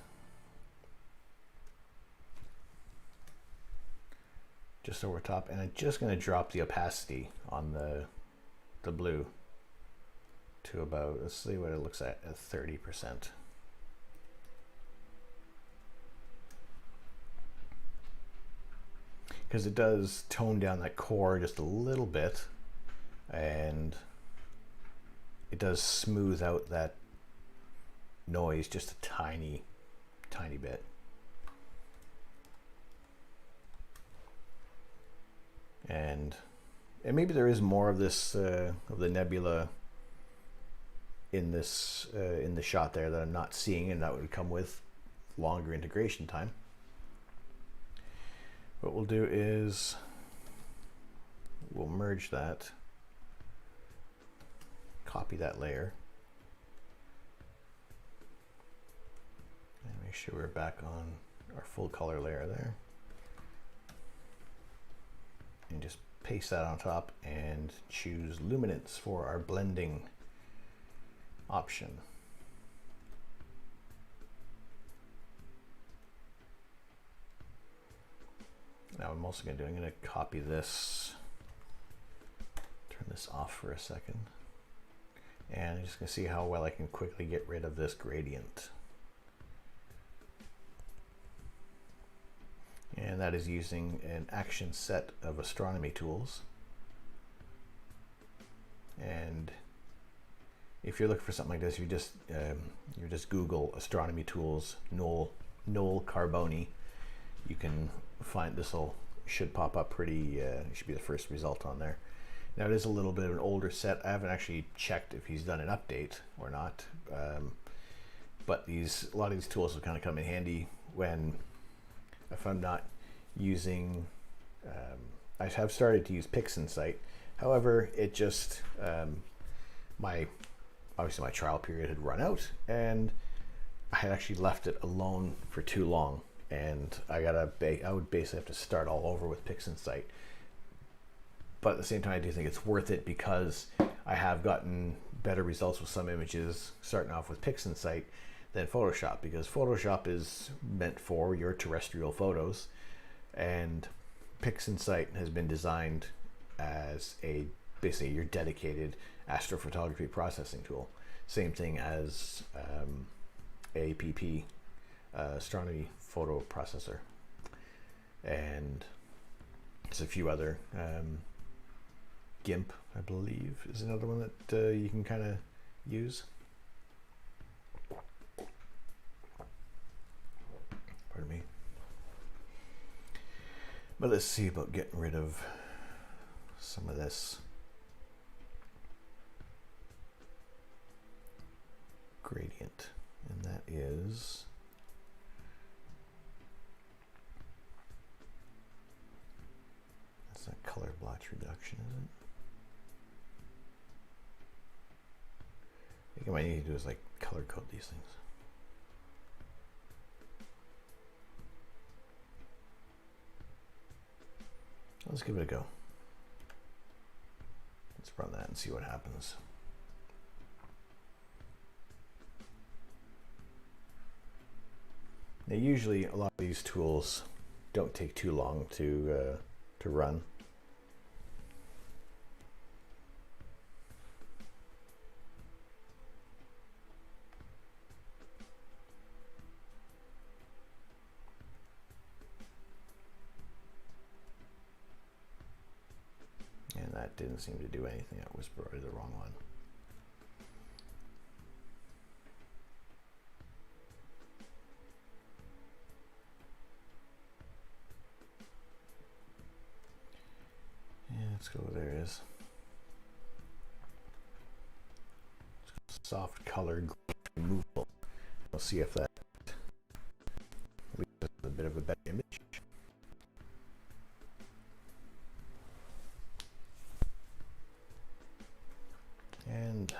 just over top, and I'm just going to drop the opacity on the blue to about, let's see what it looks at 30%. Because it does tone down that core just a little bit, and it does smooth out that noise just a tiny bit. And maybe there is more of this of the nebula in this in the shot there that I'm not seeing, and that would come with longer integration time. What we'll do is we'll merge that, copy that layer, and make sure we're back on our full color layer there, and just paste that on top and choose luminance for our blending option. Now I'm also going to do, I'm going to copy this, turn this off for a second, and I'm just going to see how well I can quickly get rid of this gradient. And that is using an action set of astronomy tools. And if you're looking for something like this, you just Google astronomy tools Noel Carboni. You can find this should pop up pretty. It should be the first result on there. Now it is a little bit of an older set. I haven't actually checked if he's done an update or not. But a lot of these tools will kind of come in handy when, if I'm not using, I have started to use PixInsight. However, it just, obviously my trial period had run out, and I had actually left it alone for too long, and I would basically have to start all over with PixInsight. But at the same time, I do think it's worth it because I have gotten better results with some images starting off with PixInsight than Photoshop, because Photoshop is meant for your terrestrial photos, and PixInsight has been designed as basically your dedicated astrophotography processing tool. Same thing as APP, astronomy photo processor, and there's a few other. GIMP, I believe, is another one that you can kind of use. Pardon me. But let's see about getting rid of some of this gradient, and that is that's not color blotch reduction, is it? I think what I need to do is like color code these things. Let's give it a go. Let's run that and see what happens. Now, usually a lot of these tools don't take too long to run. And that didn't seem to do anything. That was probably the wrong one. Yeah, let's go, there it is. Soft color removal. We'll see if that leaves us a bit of a better image. And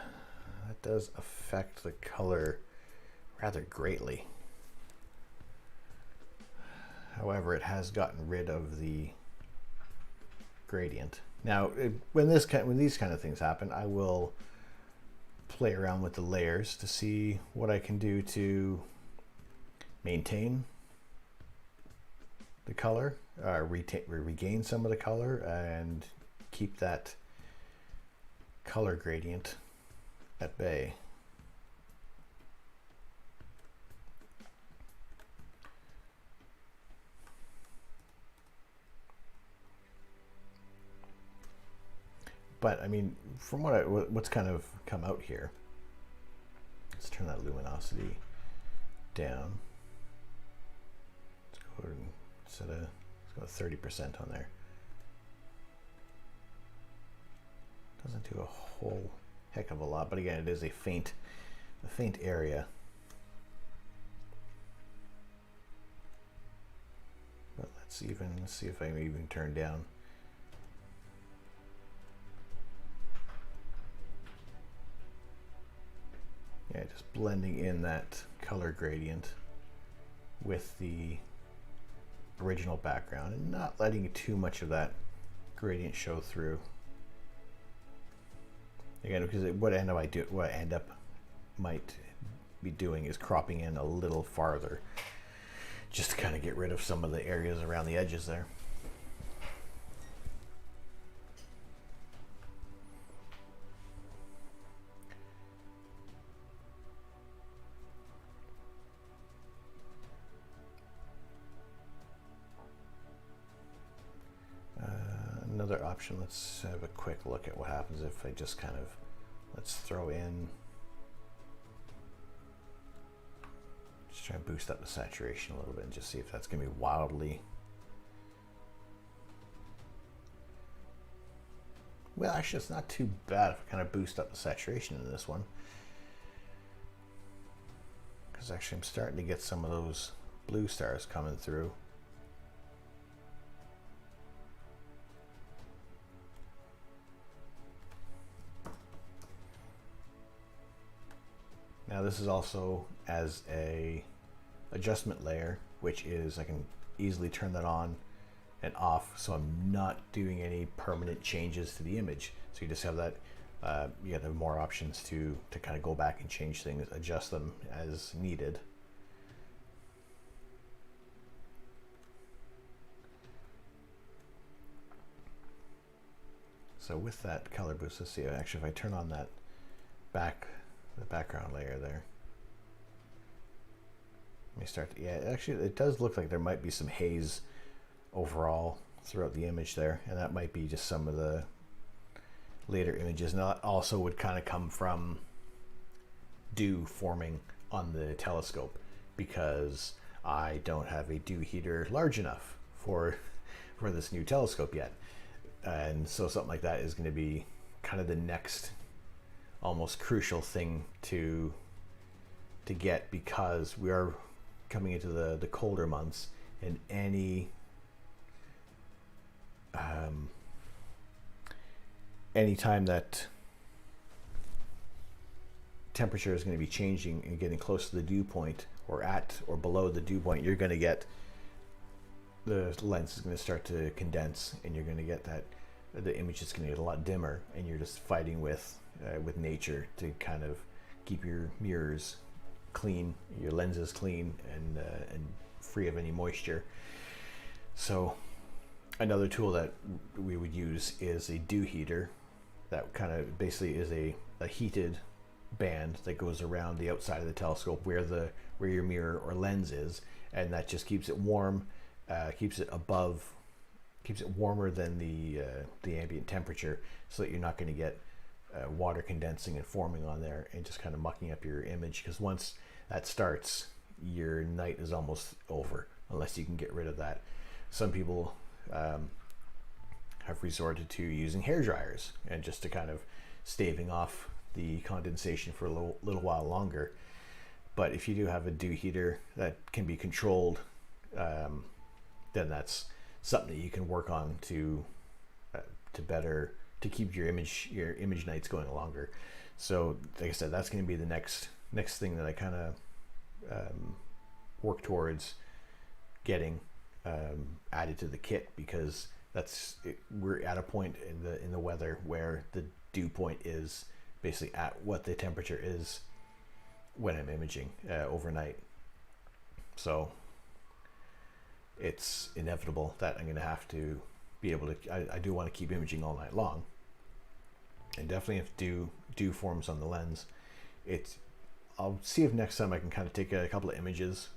that does affect the color rather greatly. However, it has gotten rid of the gradient. Now, when these kind of things happen, I will play around with the layers to see what I can do to maintain the color, regain some of the color, and keep that color gradient at bay. But I mean, from what's kind of come out here, let's turn that luminosity down. Let's go and let's go 30% on there. Doesn't do a whole heck of a lot, but again, it is a faint area. But let's see if I can even turn down. Yeah, just blending in that color gradient with the original background and not letting too much of that gradient show through. Again, because what I end up might be doing is cropping in a little farther, just to kind of get rid of some of the areas around the edges there. Another option, let's have a quick look at what happens if I just kind of, let's throw in, just try and boost up the saturation a little bit and just see if that's going to be wildly, well, actually it's not too bad if I kind of boost up the saturation in this one, because actually I'm starting to get some of those blue stars coming through. Now this is also as a adjustment layer, which is, I can easily turn that on and off, so I'm not doing any permanent changes to the image. So you just have that, you have more options to kind of go back and change things, adjust them as needed. So with that color boost, let's see, actually if I turn on that the background layer there. Let me start to, yeah, actually it does look like there might be some haze overall throughout the image there, and that might be just some of the later images. And that also would kind of come from dew forming on the telescope, because I don't have a dew heater large enough for this new telescope yet. And so something like that is going to be kind of the next almost crucial thing to get, because we are coming into the colder months, and any time that temperature is going to be changing and getting close to the dew point, or at or below the dew point, you're going to get, the lens is going to start to condense, and you're going to get that, the image is going to get a lot dimmer, and you're just fighting with nature to kind of keep your mirrors clean, your lenses clean, and free of any moisture. So another tool that we would use is a dew heater. That kind of basically is a heated band that goes around the outside of the telescope where your mirror or lens is, and that just keeps it warm, keeps it warmer than the ambient temperature, so that you're not going to get water condensing and forming on there and just kind of mucking up your image, because once that starts, your night is almost over unless you can get rid of that. Some people have resorted to using hair dryers and just to kind of staving off the condensation for a little while longer. But if you do have a dew heater that can be controlled, then that's something that you can work on to keep your image nights going longer. So like I said, that's going to be the next thing that I kind of work towards getting added to the kit, because we're at a point in the weather where the dew point is basically at what the temperature is when I'm imaging overnight. So it's inevitable that I'm going to have to be able to, I do want to keep imaging all night long, and definitely if dew forms on the lens, I'll see if next time I can kind of take a couple of images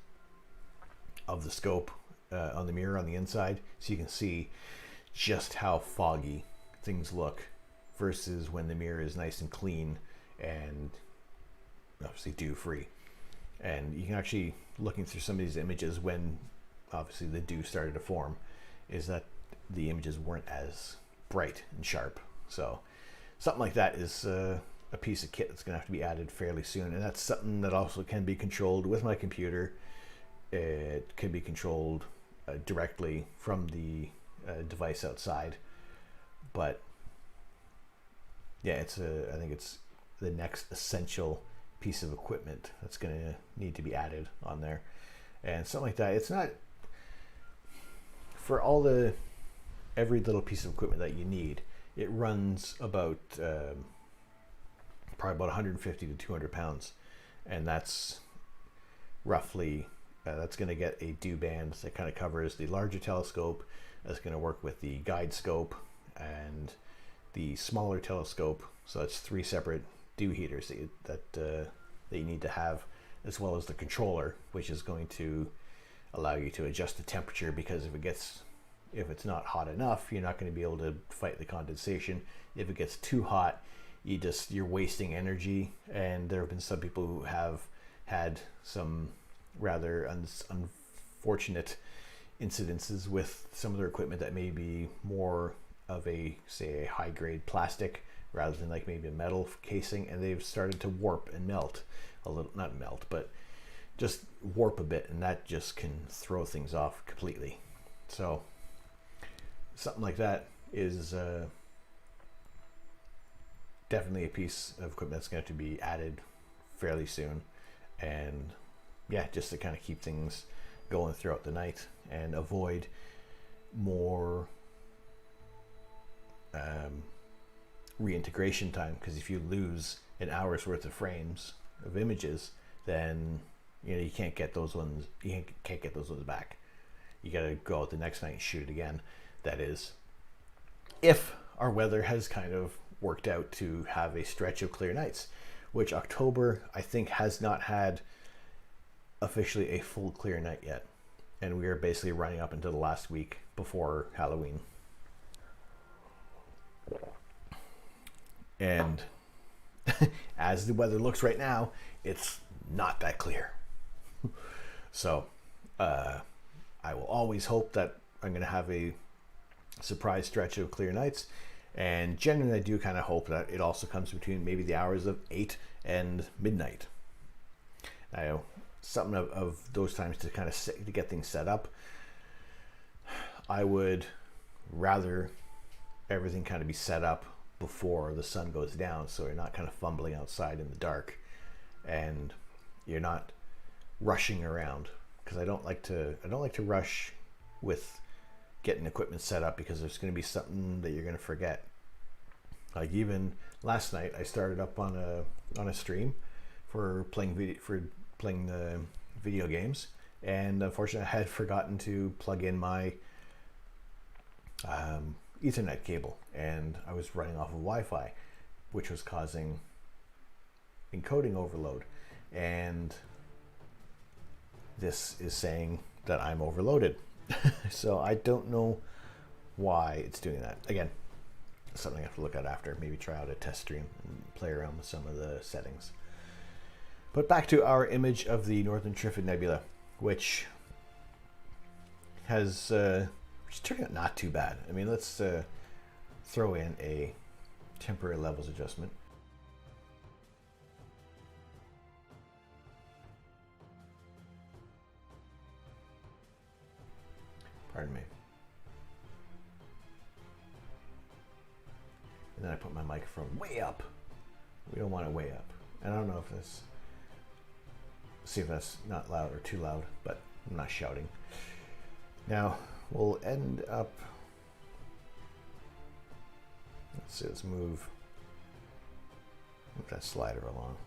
of the scope on the mirror on the inside, so you can see just how foggy things look versus when the mirror is nice and clean and obviously dew free. And you can actually, looking through some of these images when obviously the dew started to form, is that the images weren't as bright and sharp. So something like that is a piece of kit that's going to have to be added fairly soon, and that's something that also can be controlled with my computer. It can be controlled directly from the device outside, but yeah, I think it's the next essential piece of equipment that's going to need to be added on there, and something like that. It's not for every little piece of equipment that you need. It runs about probably about 150 to 200 pounds, and that's roughly that's going to get a dew band that kind of covers the larger telescope. That's going to work with the guide scope and the smaller telescope. So it's 3 separate dew heaters that you need to have, as well as the controller, which is going to allow you to adjust the temperature, because if it's not hot enough, you're not going to be able to fight the condensation. If it gets too hot, you're wasting energy. And there have been some people who have had some rather unfortunate incidences with some of their equipment that may be more of a high grade plastic rather than like maybe a metal casing, and they've started to warp and melt a little, not melt, but just warp a bit, and that just can throw things off completely. So something like that is definitely a piece of equipment that's going to have to be added fairly soon. And yeah, just to kind of keep things going throughout the night and avoid more reintegration time, because if you lose an hour's worth of frames of images, then you can't get those ones. You can't get those ones back. You got to go out the next night and shoot it again. That is, if our weather has kind of worked out to have a stretch of clear nights, which October I think has not had officially a full clear night yet, and we are basically running up into the last week before Halloween. And as the weather looks right now, it's not that clear. So I will always hope that I'm going to have a surprise stretch of clear nights, and generally I do kind of hope that it also comes between maybe the hours of 8 and midnight. Now, something of those times to kind of to get things set up, I would rather everything kind of be set up before the sun goes down, so you're not kind of fumbling outside in the dark and you're not rushing around, because I don't like to rush with getting equipment set up, because there's going to be something that you're going to forget. Like even last night, I started up on a stream for playing the video games, and unfortunately, I had forgotten to plug in my Ethernet cable, and I was running off of Wi-Fi, which was causing encoding overload. And this is saying that I'm overloaded. So I don't know why it's doing that. Again, something I have to look at after. Maybe try out a test stream and play around with some of the settings. But back to our image of the Northern Trifid Nebula, which has which turned out not too bad. I mean, let's throw in a temporary levels adjustment. Pardon me. And then I put my microphone way up. We don't want it way up. And I don't know if this, see if that's not loud or too loud, but I'm not shouting. Now we'll end up, let's see, let's move that slider along.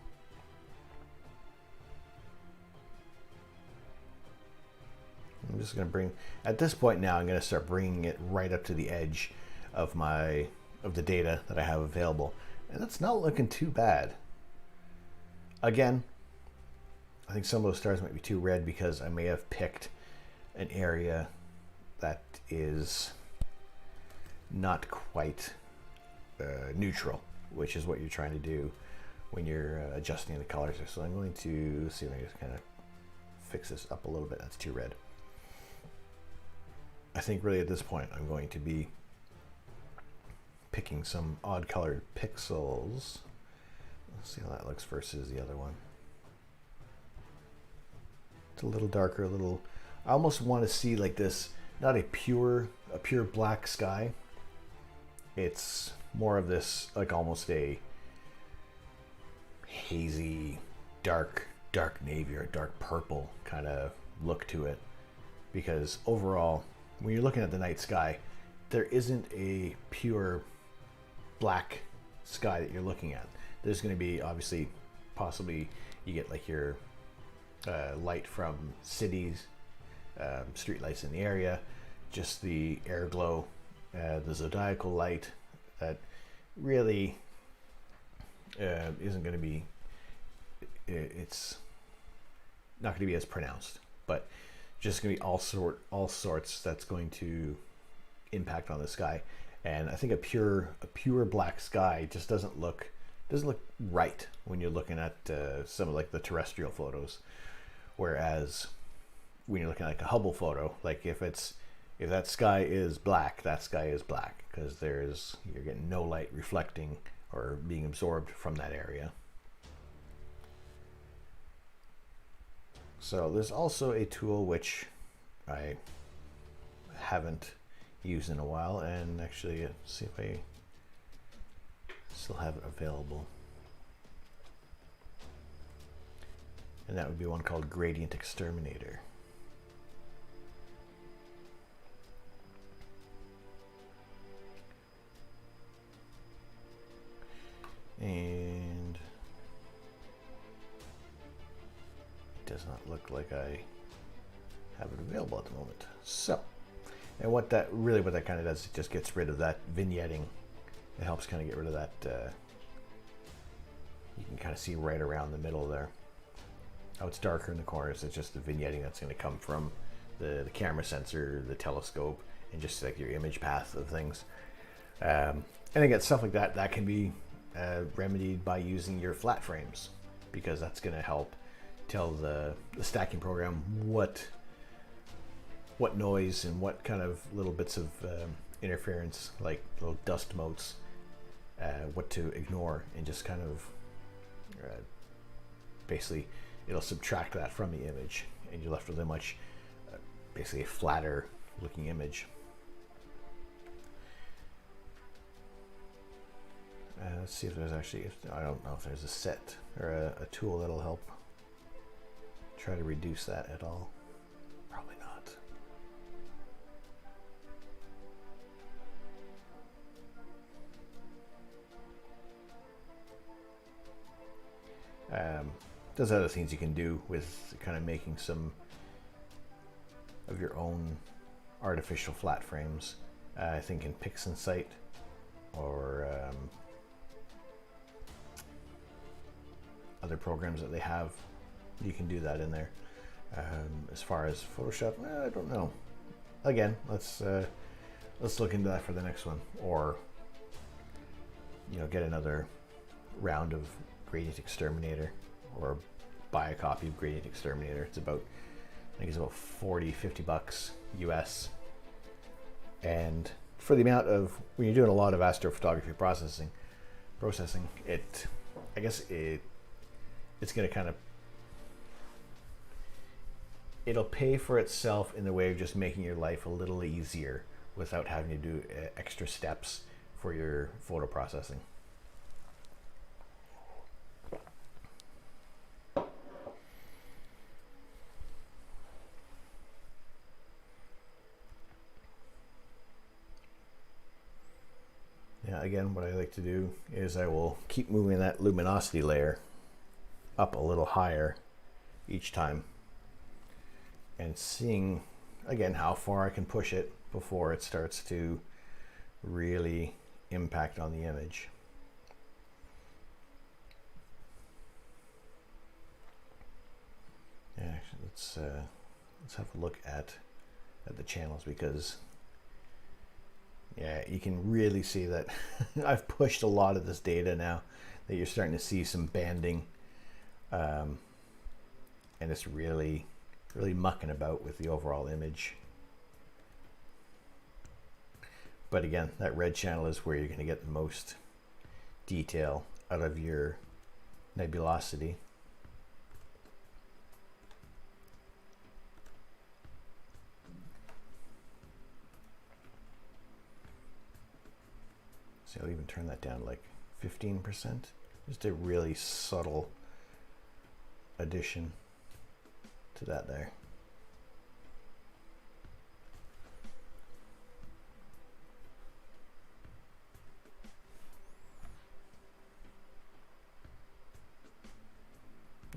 I'm just going to bring, at this point now, I'm going to start bringing it right up to the edge of the data that I have available. And that's not looking too bad. Again, I think some of those stars might be too red because I may have picked an area that is not quite neutral, which is what you're trying to do when you're adjusting the colors. So I'm going to see if I can just kind of fix this up a little bit. That's too red. I think really at this point I'm going to be picking some odd colored pixels Let's see how that looks versus the other one. It's a little darker, a little. I almost want to see like this, not a pure black sky. It's more of this, like almost a hazy, dark navy or dark purple kind of look to it. Because overall, when you're looking at the night sky, there isn't a pure black sky that you're looking at. There's going to be, obviously, possibly you get like your light from cities, street lights in the area, just the air glow, the zodiacal light that really isn't going to be, it's not going to be as pronounced, but just going to be all sorts that's going to impact on the sky. And I think a pure black sky just doesn't look right when you're looking at some of like the terrestrial photos. Whereas when you're looking at like a Hubble photo, like if that sky is black, that sky is black, because you're getting no light reflecting or being absorbed from that area. So there's also a tool which I haven't used in a while, and actually let's see if I still have it available. And that would be one called Gradient Exterminator. And it does not look like I have it available at the moment. So, and what that kind of does, it just gets rid of that vignetting. It helps kind of get rid of that. You can kind of see right around the middle there. How it's darker in the corners. It's just the vignetting that's going to come from the camera sensor, the telescope, and just like your image path of things. And again, stuff like that can be remedied by using your flat frames, because that's going to help tell the stacking program what noise and what kind of little bits of interference, like little dust motes, what to ignore, and just kind of basically it'll subtract that from the image, and you're left with a much basically a flatter looking image. Let's see if there's actually, I don't know if there's a set or a tool that'll help try to reduce that at all. Probably not. There's other things you can do with kind of making some of your own artificial flat frames. I think in PixInsight or other programs that they have, you can do that in there. As far as Photoshop, I don't know. Again, let's look into that for the next one, or get another round of Gradient Exterminator, or buy a copy of Gradient Exterminator. It's about, I think it's about $40-50 US, and for the amount of, when you're doing a lot of astrophotography processing, I guess it's going to kind of, it'll pay for itself in the way of just making your life a little easier without having to do extra steps for your photo processing. Yeah, again, what I like to do is I will keep moving that luminosity layer up a little higher each time, and seeing again how far I can push it before it starts to really impact on the image. Yeah, actually, let's have a look at the channels, because yeah, you can really see that I've pushed a lot of this data now, that you're starting to see some banding, and it's really mucking about with the overall image. But again, that red channel is where you're going to get the most detail out of your nebulosity. So I'll even turn that down to like 15%. Just a really subtle addition to that there.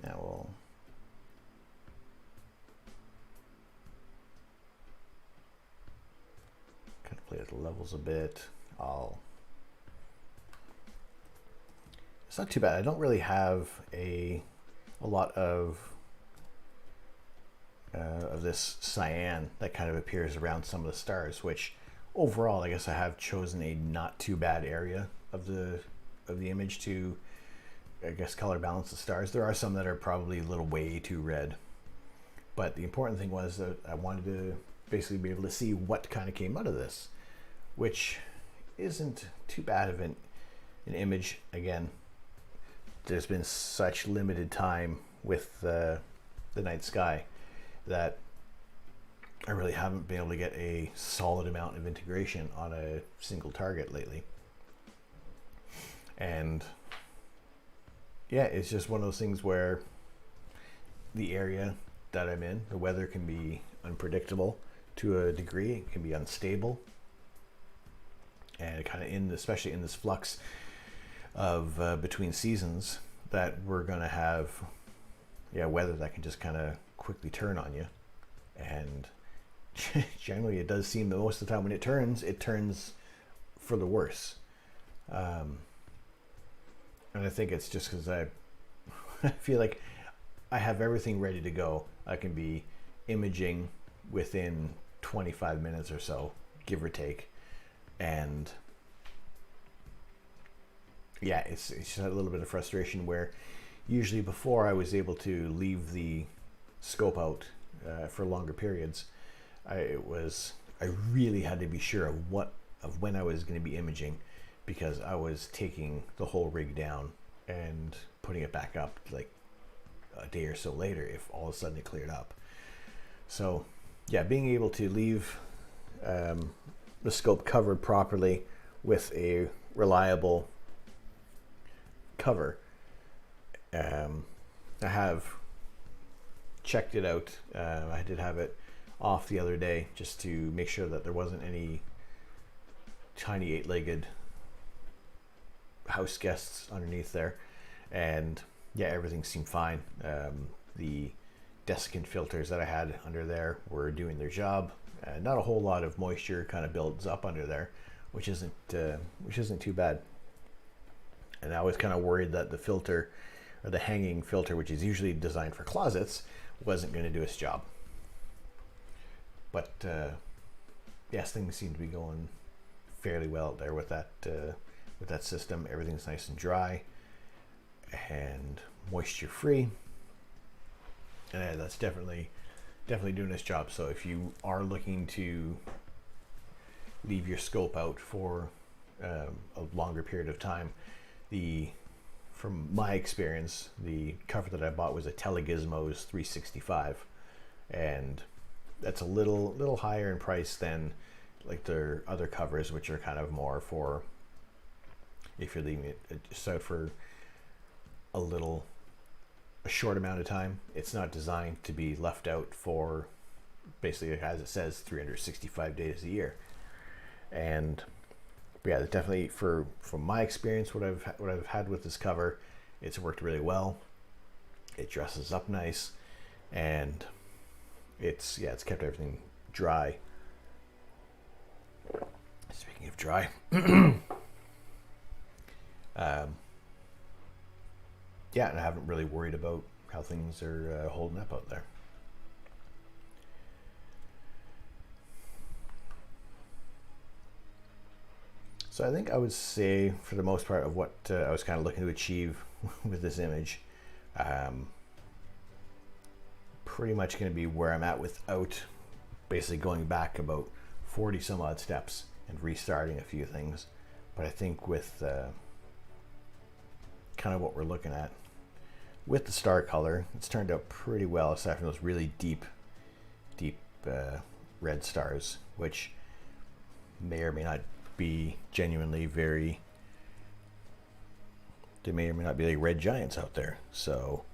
Now we'll kind of play with the levels a bit. It's not too bad. I don't really have a lot of this cyan that kind of appears around some of the stars, which overall I guess I have chosen a not too bad area of the image to, I guess, color balance the stars. There are some that are probably a little way too red, but the important thing was that I wanted to basically be able to see what kind of came out of this, which isn't too bad of an image. Again, there's been such limited time with the night sky that I really haven't been able to get a solid amount of integration on a single target lately. And yeah, it's just one of those things where the area that I'm in, the weather can be unpredictable to a degree. It can be unstable, and kind of especially in this flux of between seasons, that we're going to have weather that can just kind of quickly turn on you. And generally it does seem that most of the time when it turns for the worse. And I think it's just because I feel like I have everything ready to go. I can be imaging within 25 minutes or so, give or take. And yeah, it's just a little bit of frustration where usually before I was able to leave the scope out for longer periods. I really had to be sure of when I was going to be imaging, because I was taking the whole rig down and putting it back up like a day or so later if all of a sudden it cleared up. So yeah, being able to leave the scope covered properly with a reliable cover. I have checked it out. I did have it off the other day just to make sure that there wasn't any tiny 8-legged house guests underneath there, and yeah, everything seemed fine. The desiccant filters that I had under there were doing their job. Not a whole lot of moisture kind of builds up under there, which isn't too bad. And I was kind of worried that the filter, or the hanging filter, which is usually designed for closets, wasn't going to do its job. But yes, things seem to be going fairly well out there with that system. Everything's nice and dry and moisture free, and that's definitely doing its job. So if you are looking to leave your scope out for a longer period of time, from my experience, the cover that I bought was a Telegizmos 365, and that's a little higher in price than like their other covers, which are kind of more for if you're leaving it just out for a short amount of time. It's not designed to be left out for basically, as it says, 365 days a year. And yeah, definitely from my experience, what I've had with this cover, it's worked really well. It dresses up nice, and it's kept everything dry. Speaking of dry, yeah, and I haven't really worried about how things are holding up out there. So I think I would say, for the most part, of what I was kind of looking to achieve with this image, pretty much going to be where I'm at without basically going back about 40 some odd steps and restarting a few things. But I think with kind of what we're looking at, with the star color, it's turned out pretty well, aside from those really deep red stars, which may or may not be genuinely very, there may or may not be like red giants out there. So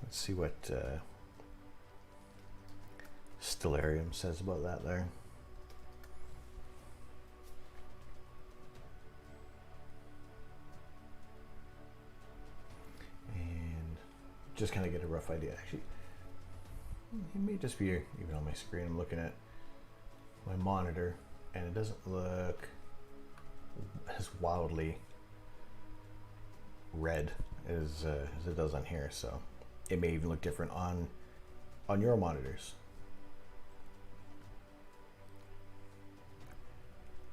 let's see what Stellarium says about that there. And just kind of get a rough idea. Actually, it may just be even on my screen. I'm looking at my monitor and it doesn't look as wildly red as it does on here, so it may even look different on your monitors.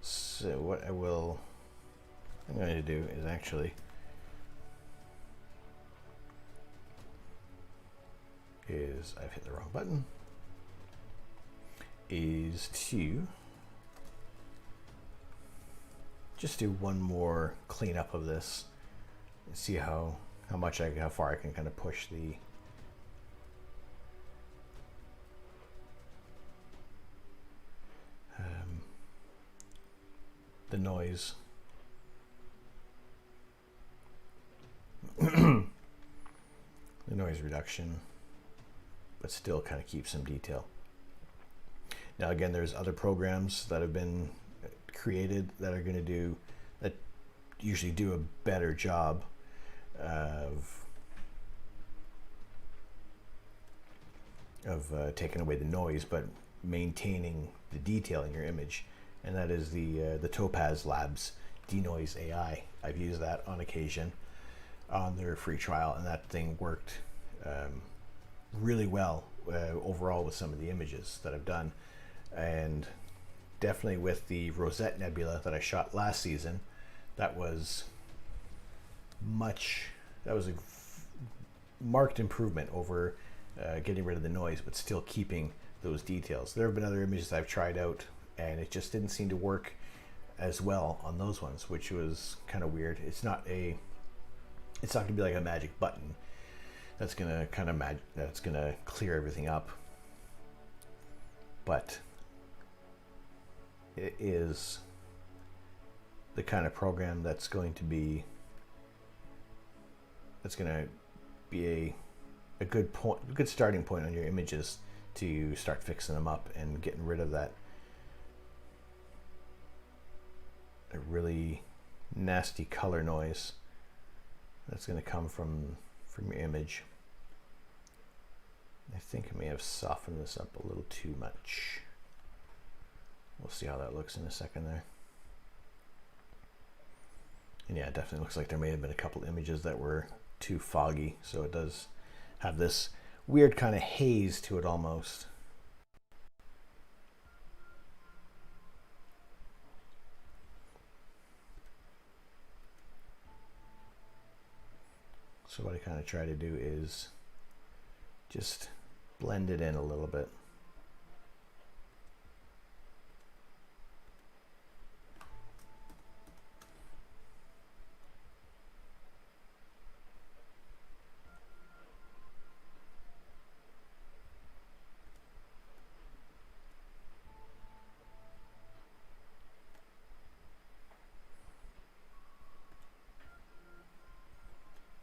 So what I'm going to do is actually I've hit the wrong button, is to just do one more cleanup of this and see how far I can kind of push the noise. The noise reduction, but still kind of keep some detail. Now again, there's other programs that have been created that are going to usually do a better job of taking away the noise but maintaining the detail in your image, and that is the Topaz Labs Denoise AI. I've used that on occasion on their free trial, and that thing worked really well overall with some of the images that I've done. And definitely with the Rosette Nebula that I shot last season, that was a marked improvement over getting rid of the noise but still keeping those details. There have been other images I've tried out and it just didn't seem to work as well on those ones, which was kind of weird. It's not gonna be like a magic button that's gonna clear everything up, but it is the kind of program that's going to be a good starting point on your images to start fixing them up and getting rid of that really nasty color noise that's going to come from your image. I think I may have softened this up a little too much. We'll see how that looks in a second there. And yeah, it definitely looks like there may have been a couple images that were too foggy, so it does have this weird kind of haze to it almost. So what I kind of try to do is just blend it in a little bit.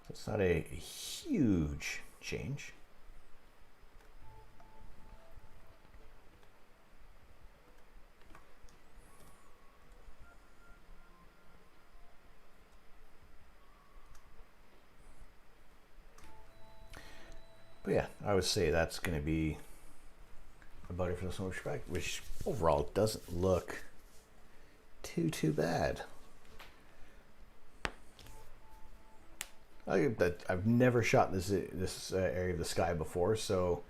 It's not a huge change. But yeah, I would say that's going to be about it for this one, which overall doesn't look too bad. I've never shot this area of the sky before, so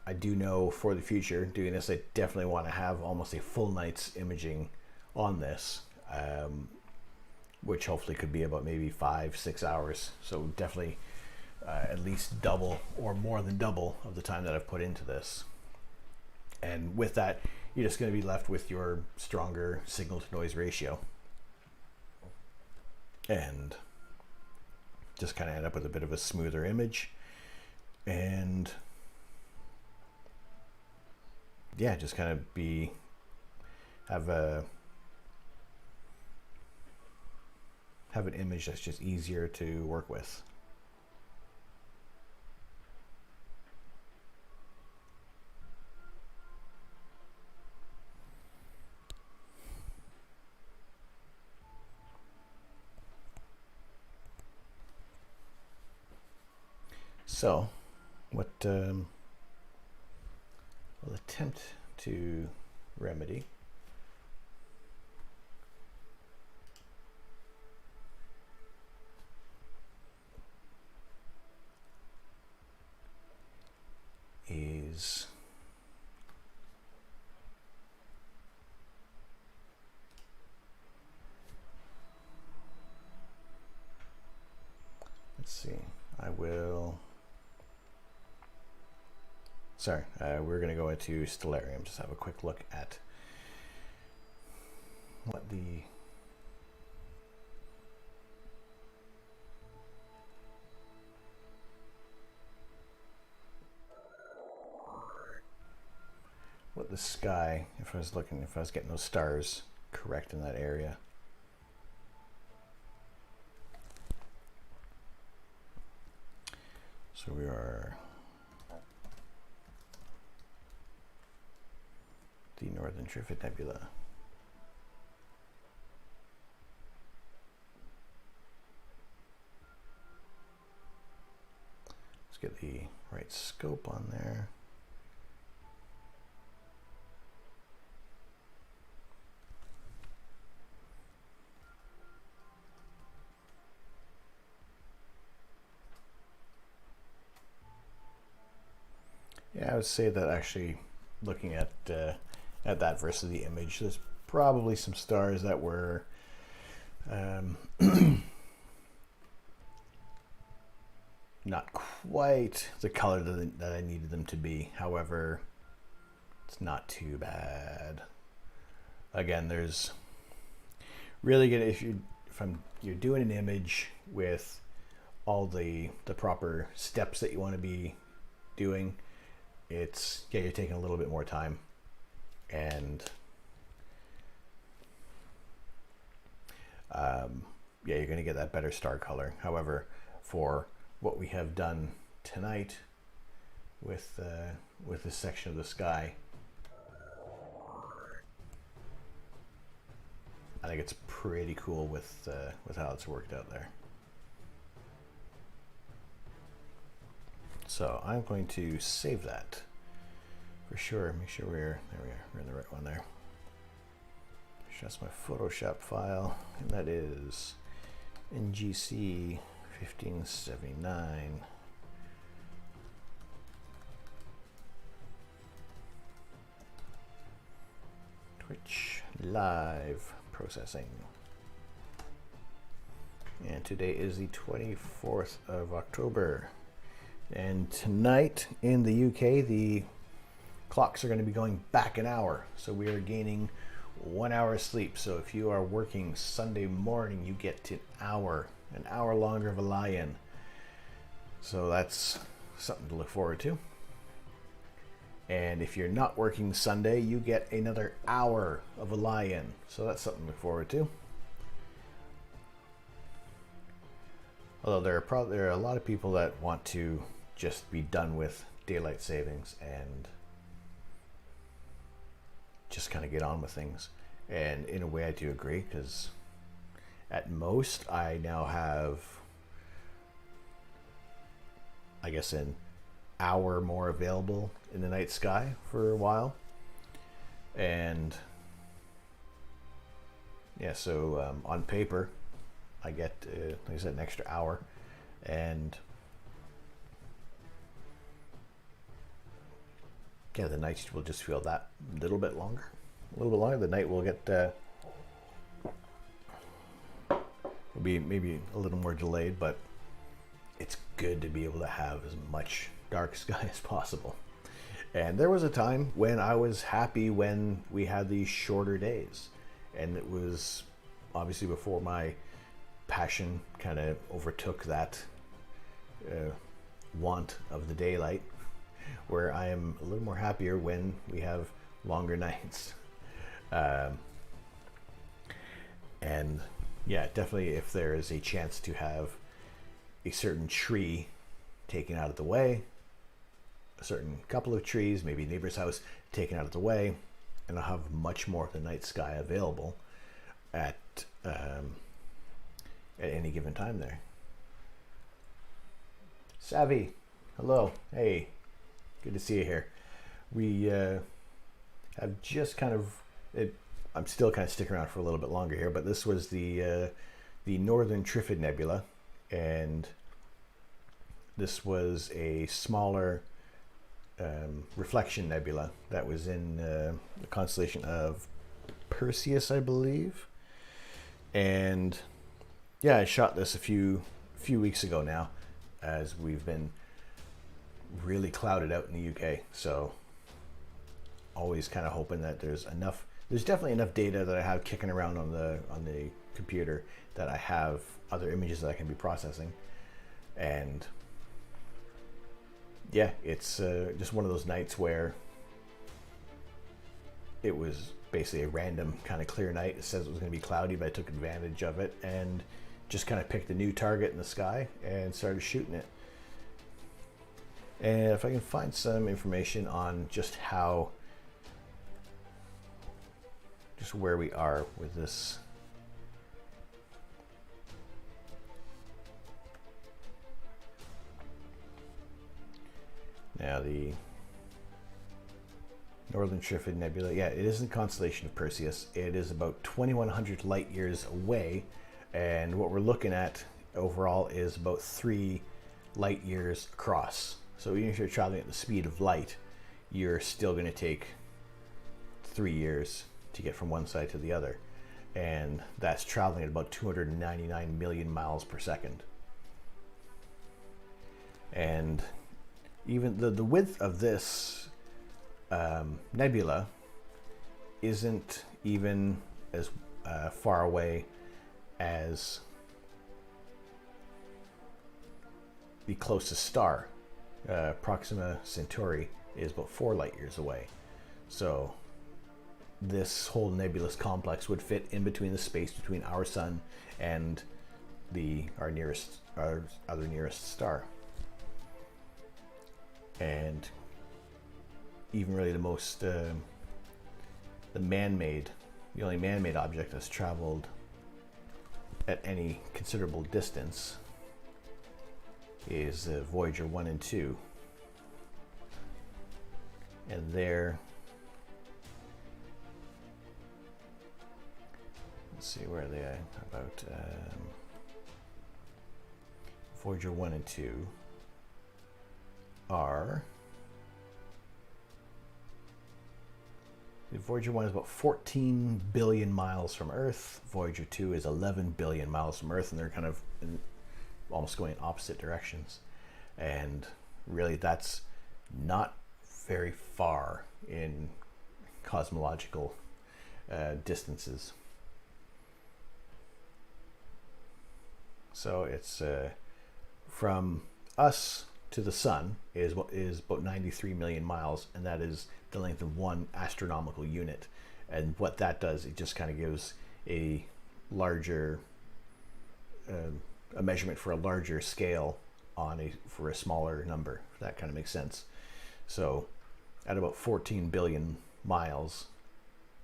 I do know for the future doing this, I definitely want to have almost a full night's imaging on this, which hopefully could be about maybe 5-6 hours. So definitely at least double or more than double of the time that I've put into this. And with that, you're just going to be left with your stronger signal to noise ratio. And just kind of end up with a bit of a smoother image. And yeah, just kind of have an image that's just easier to work with. So what I'll attempt to remedy is let's see, we're going to go into Stellarium, just have a quick look at what the sky, if I was getting those stars correct in that area. So we are the Northern Trifid Nebula. Let's get the right scope on there. Yeah, I would say that actually looking at that versus the image, there's probably some stars that were not quite the color that I needed them to be. However, it's not too bad. Again, there's really good if you're doing an image with all the proper steps that you want to be doing. It's you're taking a little bit more time, and you're going to get that better star color. However, for what we have done tonight with this section of the sky, I think it's pretty cool with how it's worked out there. So I'm going to save that for sure. Make sure we're in the right one there. That's my Photoshop file, and that is NGC 1579. Twitch live processing. And today is the 24th of October. And tonight in the UK, the clocks are going to be going back an hour. So we are gaining 1 hour of sleep. So if you are working Sunday morning, you get an hour longer of a lie-in. So that's something to look forward to. And if you're not working Sunday, you get another hour of a lie-in. So that's something to look forward to. Although there are a lot of people that want to just be done with daylight savings and just kind of get on with things. And in a way I do agree, because at most I now have, I guess, an hour more available in the night sky for a while. And yeah, so on paper I get, like I said, an extra hour, and yeah, the nights will just feel that little bit longer. The night will get will be maybe a little more delayed, but it's good to be able to have as much dark sky as possible. And there was a time when I was happy when we had these shorter days, and it was obviously before my passion kind of overtook that want of the daylight, where I am a little more happier when we have longer nights. And yeah, definitely if there is a chance to have a certain tree taken out of the way, a certain couple of trees, maybe a neighbor's house taken out of the way, and I'll have much more of the night sky available at any given time there. Savvy, hello, hey, good to see you here. We have just kind of, I'm still kind of sticking around for a little bit longer here, but this was the Northern Trifid Nebula, and this was a smaller reflection nebula that was in the constellation of Perseus, I believe. And yeah, I shot this a few weeks ago now, as we've been really clouded out in the UK. So always kind of hoping that there's definitely enough data that I have kicking around on the computer that I have other images that I can be processing. And yeah, it's just one of those nights where it was basically a random kind of clear night. It says it was going to be cloudy, but I took advantage of it and just kind of picked a new target in the sky and started shooting it. And if I can find some information on just where we are with this. Now the Northern Trifid Nebula, yeah, it is in the constellation of Perseus. It is about 2,100 light years away, and what we're looking at overall is about 3 light years across. So even if you're traveling at the speed of light, you're still going to take 3 years to get from one side to the other, and that's traveling at about 299 million miles per second. And even the width of this nebula isn't even as far away as the closest star. Proxima Centauri is about 4 light years away. So this whole nebulous complex would fit in between the space between our sun and our other nearest star. And even really the only man-made object that's traveled at any considerable distance is Voyager 1 and 2. And they're, let's see, where are they at? About Voyager 1 and 2 are, Voyager 1 is about 14 billion miles from Earth. Voyager 2 is 11 billion miles from Earth, and they're kind of almost going in opposite directions. And really, that's not very far in cosmological distances. So it's from us to the sun is about 93 million miles, and that is the length of one astronomical unit. And what that does, it just kind of gives a larger a measurement for a larger scale for a smaller number, if that kind of makes sense. So at about 14 billion miles,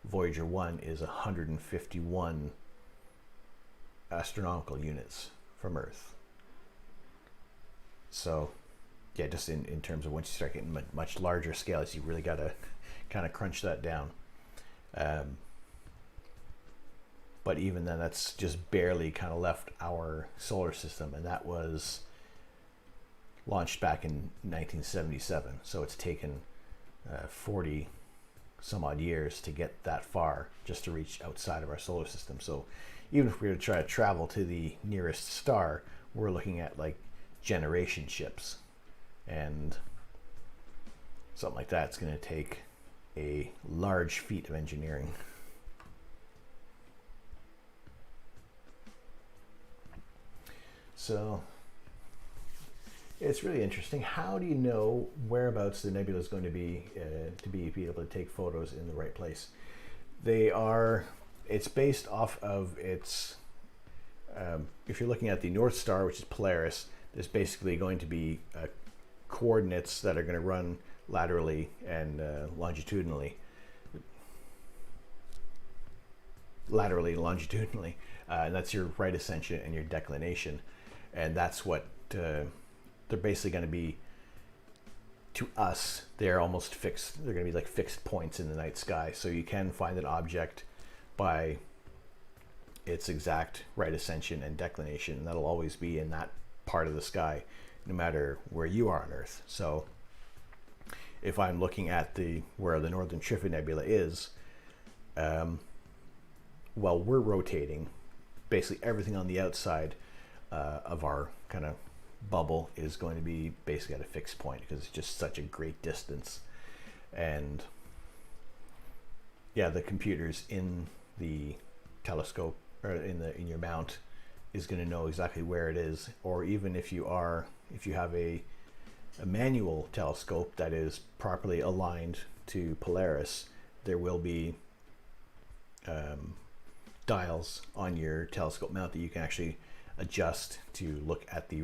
Voyager 1 is 151 astronomical units from Earth. So yeah, just in terms of once you start getting much larger scales, you really got to kind of crunch that down. But even then, that's just barely kind of left our solar system, and that was launched back in 1977. So it's taken 40 some odd years to get that far just to reach outside of our solar system. So even if we were to try to travel to the nearest star, we're looking at like generation ships. And something like that's going to take a large feat of engineering. So it's really interesting. How do you know whereabouts the nebula is going to be able to take photos in the right place? It's based off of its, if you're looking at the North Star, which is Polaris, there's basically going to be coordinates that are going to run laterally and longitudinally. And that's your right ascension and your declination, and that's what they're basically going to be. To us, they're almost fixed. They're going to be like fixed points in the night sky, so you can find an object by its exact right ascension and declination, and that'll always be in that part of the sky, no matter where you are on Earth. So if I'm looking at where the Northern Trifid Nebula is, while we're rotating, basically everything on the outside of our kind of bubble is going to be basically at a fixed point, because it's just such a great distance. And yeah, the computers in the telescope or in your mount is going to know exactly where it is. Or even if you have a manual telescope that is properly aligned to Polaris, there will be dials on your telescope mount that you can actually adjust to look at the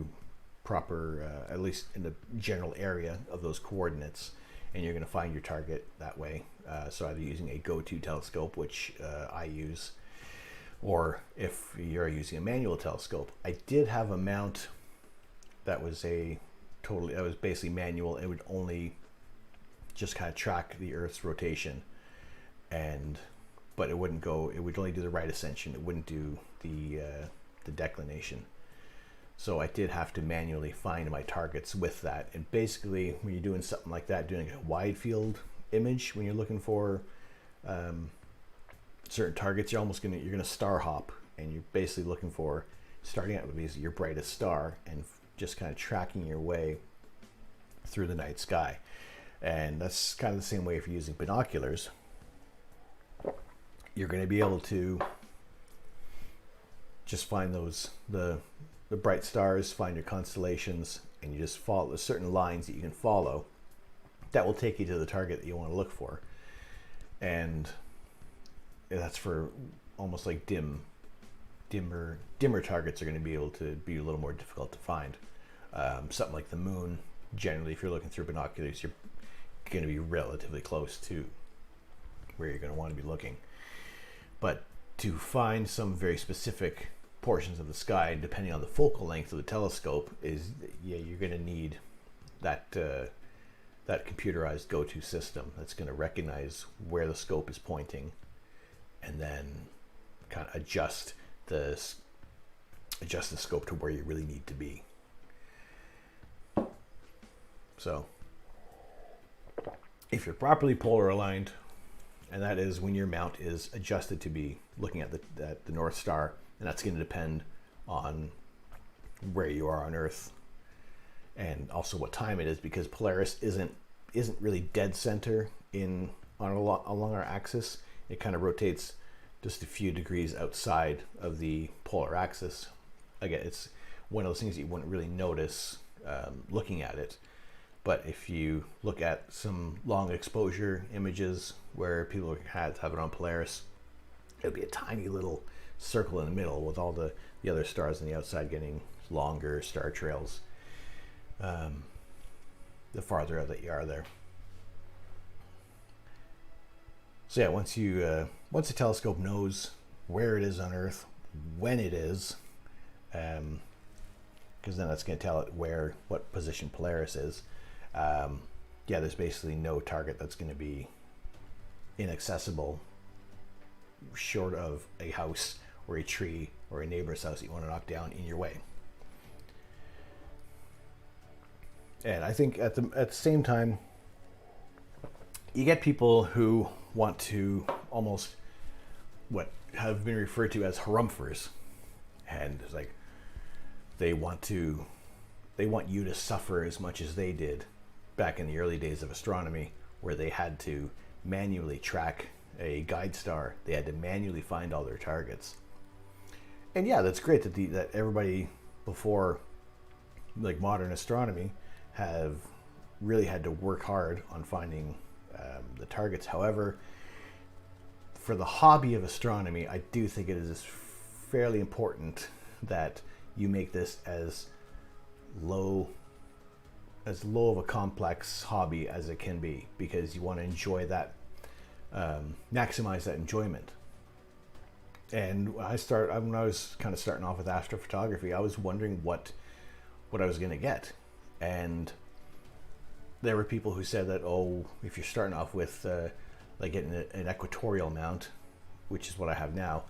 proper, at least in the general area of those coordinates, and you're going to find your target that way. So either using a go-to telescope, which I use, or if you're using a manual telescope. I did have a mount that was basically manual. It would only just kind of track the Earth's rotation, but it wouldn't go. It would only do the right ascension. It wouldn't do the declination. So I did have to manually find my targets with that. And basically, when you're doing something like that, doing a wide field image, when you're looking for certain targets, you're gonna star hop, and you're basically looking for, starting out with your brightest star and just kind of tracking your way through the night sky. And that's kind of the same way if you're using binoculars. You're going to be able to just find the bright stars, find your constellations, and you just follow certain lines that you can follow that will take you to the target that you want to look for. And that's for almost like dimmer targets are going to be able to be a little more difficult to find. Something like the moon, generally, if you're looking through binoculars, you're going to be relatively close to where you're going to want to be looking. But to find some very specific portions of the sky, depending on the focal length of the telescope, you're going to need that computerized go-to system that's going to recognize where the scope is pointing, and then kind of adjust the scope to where you really need to be. So if you're properly polar aligned, and that is when your mount is adjusted to be looking at the North Star, and that's going to depend on where you are on Earth and also what time it is, because Polaris isn't really dead center along our axis. It kind of rotates just a few degrees outside of the polar axis. Again, it's one of those things that you wouldn't really notice looking at it. But if you look at some long exposure images where people have it on Polaris, it would be a tiny little circle in the middle with all the other stars on the outside getting longer star trails the farther out that you are there. So yeah, once the telescope knows where it is on Earth, when it is, because then that's going to tell it what position Polaris is. There's basically no target that's going to be inaccessible short of a house or a tree or a neighbor's house that you want to knock down in your way. And I think at the same time, you get people who want to almost what have been referred to as harumphers, and it's like they want you to suffer as much as they did back in the early days of astronomy, where they had to manually track a guide star. They had to manually find all their targets. And yeah, that's great that everybody before, like modern astronomy, have really had to work hard on finding the targets. However, for the hobby of astronomy, I do think it is fairly important that you make this low of a complex hobby as it can be, because you want to enjoy that, maximize that enjoyment. And when I was kind of starting off with astrophotography, I was wondering what I was going to get, and there were people who said that, oh, if you're starting off with like getting an equatorial mount, which is what I have now,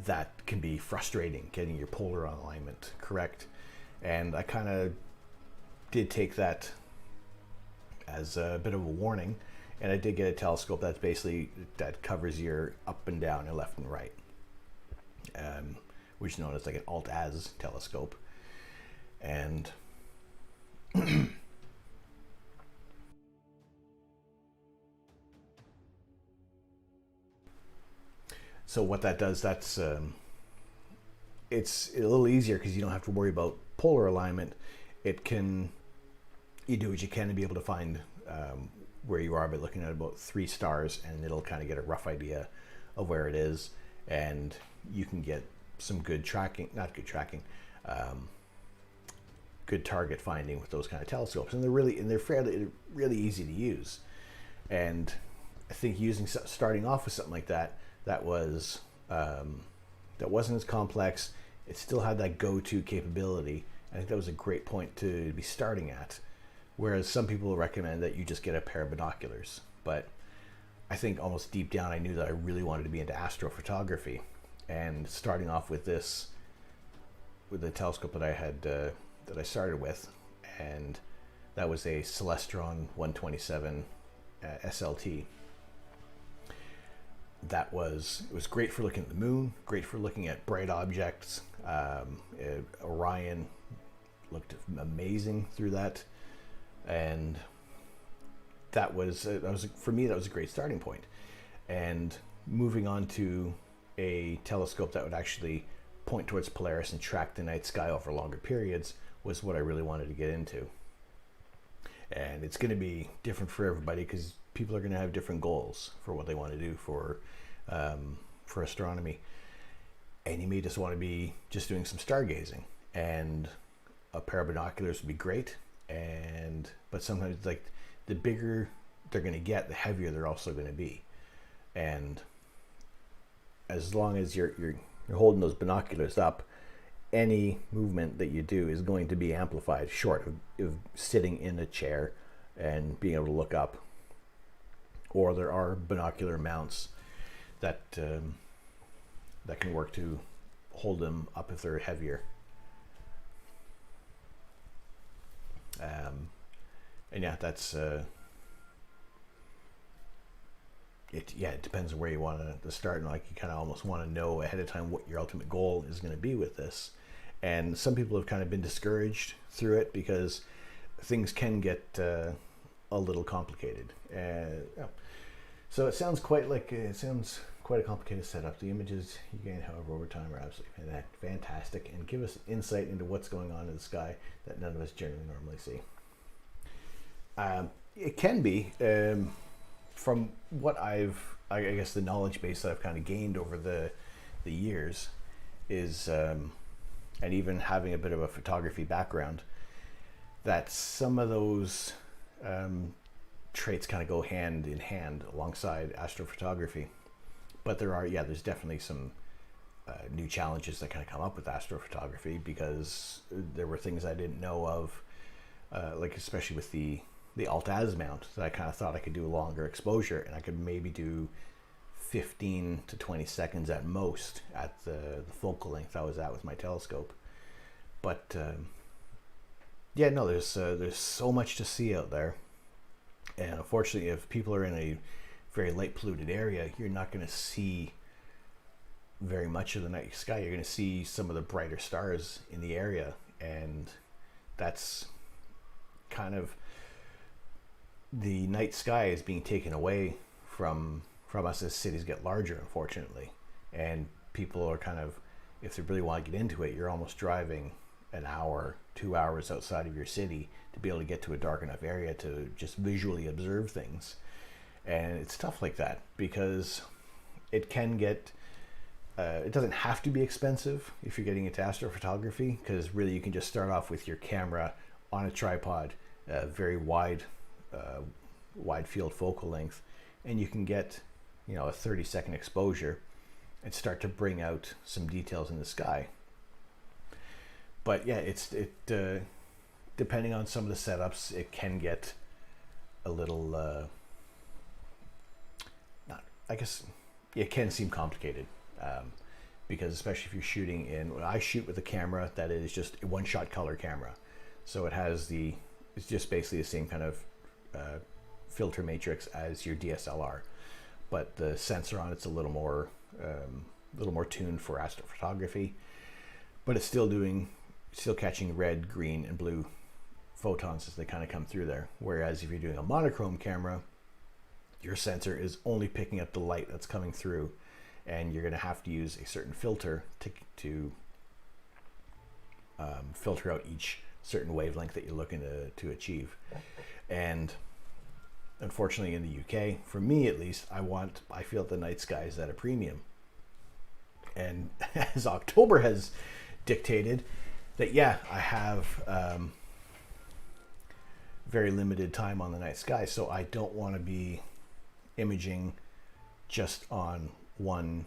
that can be frustrating, getting your polar alignment correct. And I kind of did take that as a bit of a warning, and I did get a telescope that covers your up and down and left and right, which is known as like an alt-az telescope. And so what that does, it's a little easier because you don't have to worry about polar alignment. You do what you can to be able to find where you are by looking at about 3 stars, and it'll kind of get a rough idea of where it is, and you can get some good good target finding with those kind of telescopes. And they're fairly really easy to use. And I think starting off with something like that wasn't as complex. It still had that go-to capability. I think that was a great point to be starting at. Whereas some people recommend that you just get a pair of binoculars. But I think almost deep down I knew that I really wanted to be into astrophotography. And starting off with the telescope that I had, that I started with, and that was a Celestron 127 SLT. It was great for looking at the moon, great for looking at bright objects. Orion looked amazing through that, and for me that was a great starting point. And moving on to a telescope that would actually point towards Polaris and track the night sky over longer periods was what I really wanted to get into. And it's going to be different for everybody because people are going to have different goals for what they want to do for astronomy. And you may just want to be just doing some stargazing, and a pair of binoculars would be great. But sometimes, like, the bigger they're going to get, the heavier they're also going to be. And as long as you're holding those binoculars up, any movement that you do is going to be amplified, short of sitting in a chair and being able to look up. Or there are binocular mounts that can work to hold them up if they're heavier. And yeah, that's it depends on where you want to start, and like you kind of almost want to know ahead of time what your ultimate goal is going to be with this. And some people have kind of been discouraged through it because things can get a little complicated. So it sounds quite a complicated setup. The images you gain, however, over time are absolutely fantastic and give us insight into what's going on in the sky that none of us generally normally see. It can be, from what I guess the knowledge base that I've kind of gained over the years is, and even having a bit of a photography background, that some of those traits kind of go hand in hand alongside astrophotography. But there's definitely some new challenges that kind of come up with astrophotography, because there were things I didn't know of, like especially with the alt-az mount, that I kind of thought I could do a longer exposure, and I could maybe do 15 to 20 seconds at most at the focal length I was at with my telescope. But there's so much to see out there, and unfortunately, if people are in a very light polluted area, you're not going to see very much of the night sky. You're going to see some of the brighter stars in the area, and that's kind of, the night sky is being taken away from us as cities get larger, unfortunately. And people are kind of if they really want to get into it, you're almost driving an hour, 2 hours outside of your city to be able to get to a dark enough area to just visually observe things. And it's tough like that because it can get, it doesn't have to be expensive if you're getting into astrophotography, because really you can just start off with your camera on a tripod, very wide field focal length, and you can get, you know, a 30-second exposure and start to bring out some details in the sky. But yeah, depending on some of the setups, it can get a little, I guess it can seem complicated, because especially if you're shooting I shoot with a camera that is just a one-shot color camera. So it's just basically the same kind of filter matrix as your DSLR, but the sensor on it's a little more tuned for astrophotography, but it's still catching red, green, and blue photons as they kind of come through there. Whereas if you're doing a monochrome camera, your sensor is only picking up the light that's coming through, and you're going to have to use a certain filter to filter out each certain wavelength that you're looking to achieve. And unfortunately in the UK, for me at least, I feel the night sky is at a premium. And as October has dictated, that yeah, I have very limited time on the night sky, so I don't want to be imaging just on one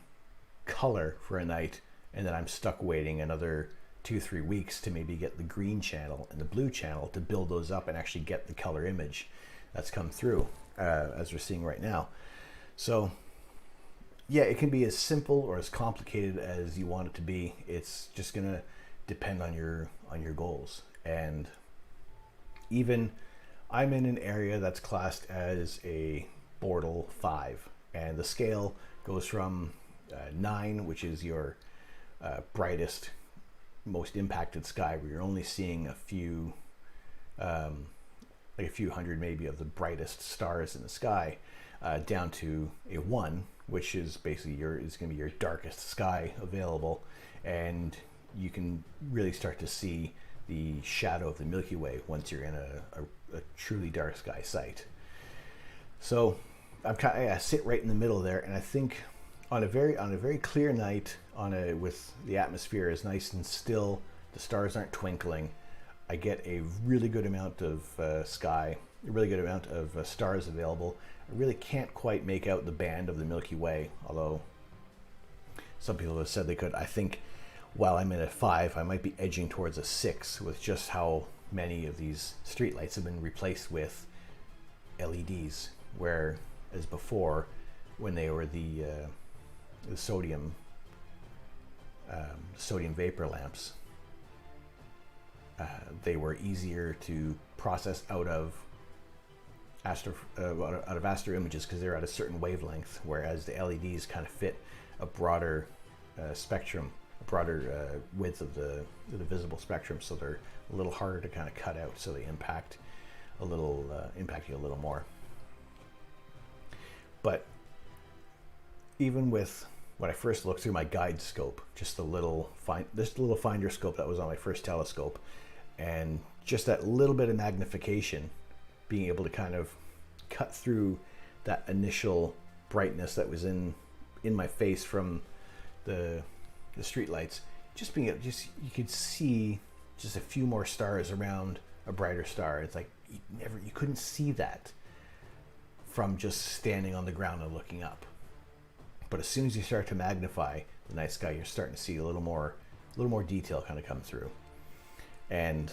color for a night, and then I'm stuck waiting another 2-3 weeks to maybe get the green channel and the blue channel to build those up and actually get the color image that's come through, as we're seeing right now. So yeah, it can be as simple or as complicated as you want it to be. It's just gonna depend on your goals. And even I'm in an area that's classed as a Bortle 5, and the scale goes from 9, which is your brightest, most impacted sky, where you're only seeing a few hundred maybe of the brightest stars in the sky, down to a 1, which is basically is going to be your darkest sky available, and you can really start to see the shadow of the Milky Way once you're in a truly dark sky site. So I sit right in the middle there, and I think on a very clear night, with the atmosphere is nice and still, the stars aren't twinkling, I get a really good amount of sky, a really good amount of stars available. I really can't quite make out the band of the Milky Way, although some people have said they could. I think while I'm in a 5, I might be edging towards a 6 with just how many of these streetlights have been replaced with LEDs, whereas before, when they were the sodium vapor lamps, they were easier to process out of astro images because they're at a certain wavelength, whereas the LEDs kind of fit a broader spectrum, a broader width of the visible spectrum, so they're a little harder to kind of cut out, so they impact you a little more. But even with when I first looked through my guide scope, just the little finder scope that was on my first telescope, and just that little bit of magnification, being able to kind of cut through that initial brightness that was in my face from the street lights, you could see just a few more stars around a brighter star. It's like you couldn't see that from just standing on the ground and looking up. But as soon as you start to magnify the night sky, you're starting to see a little more detail kind of come through. And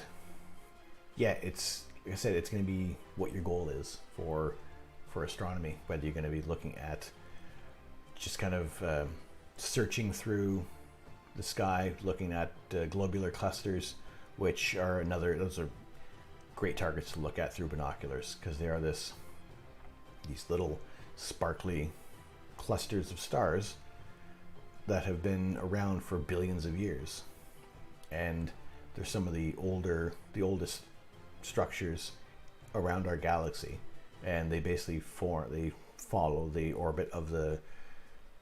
yeah, it's like I said, it's going to be what your goal is for astronomy, whether you're going to be looking at just kind of searching through the sky, looking at globular clusters, which are those are great targets to look at through binoculars, because they are these little sparkly clusters of stars that have been around for billions of years, and they're some of the oldest structures around our galaxy, and they basically follow the orbit of the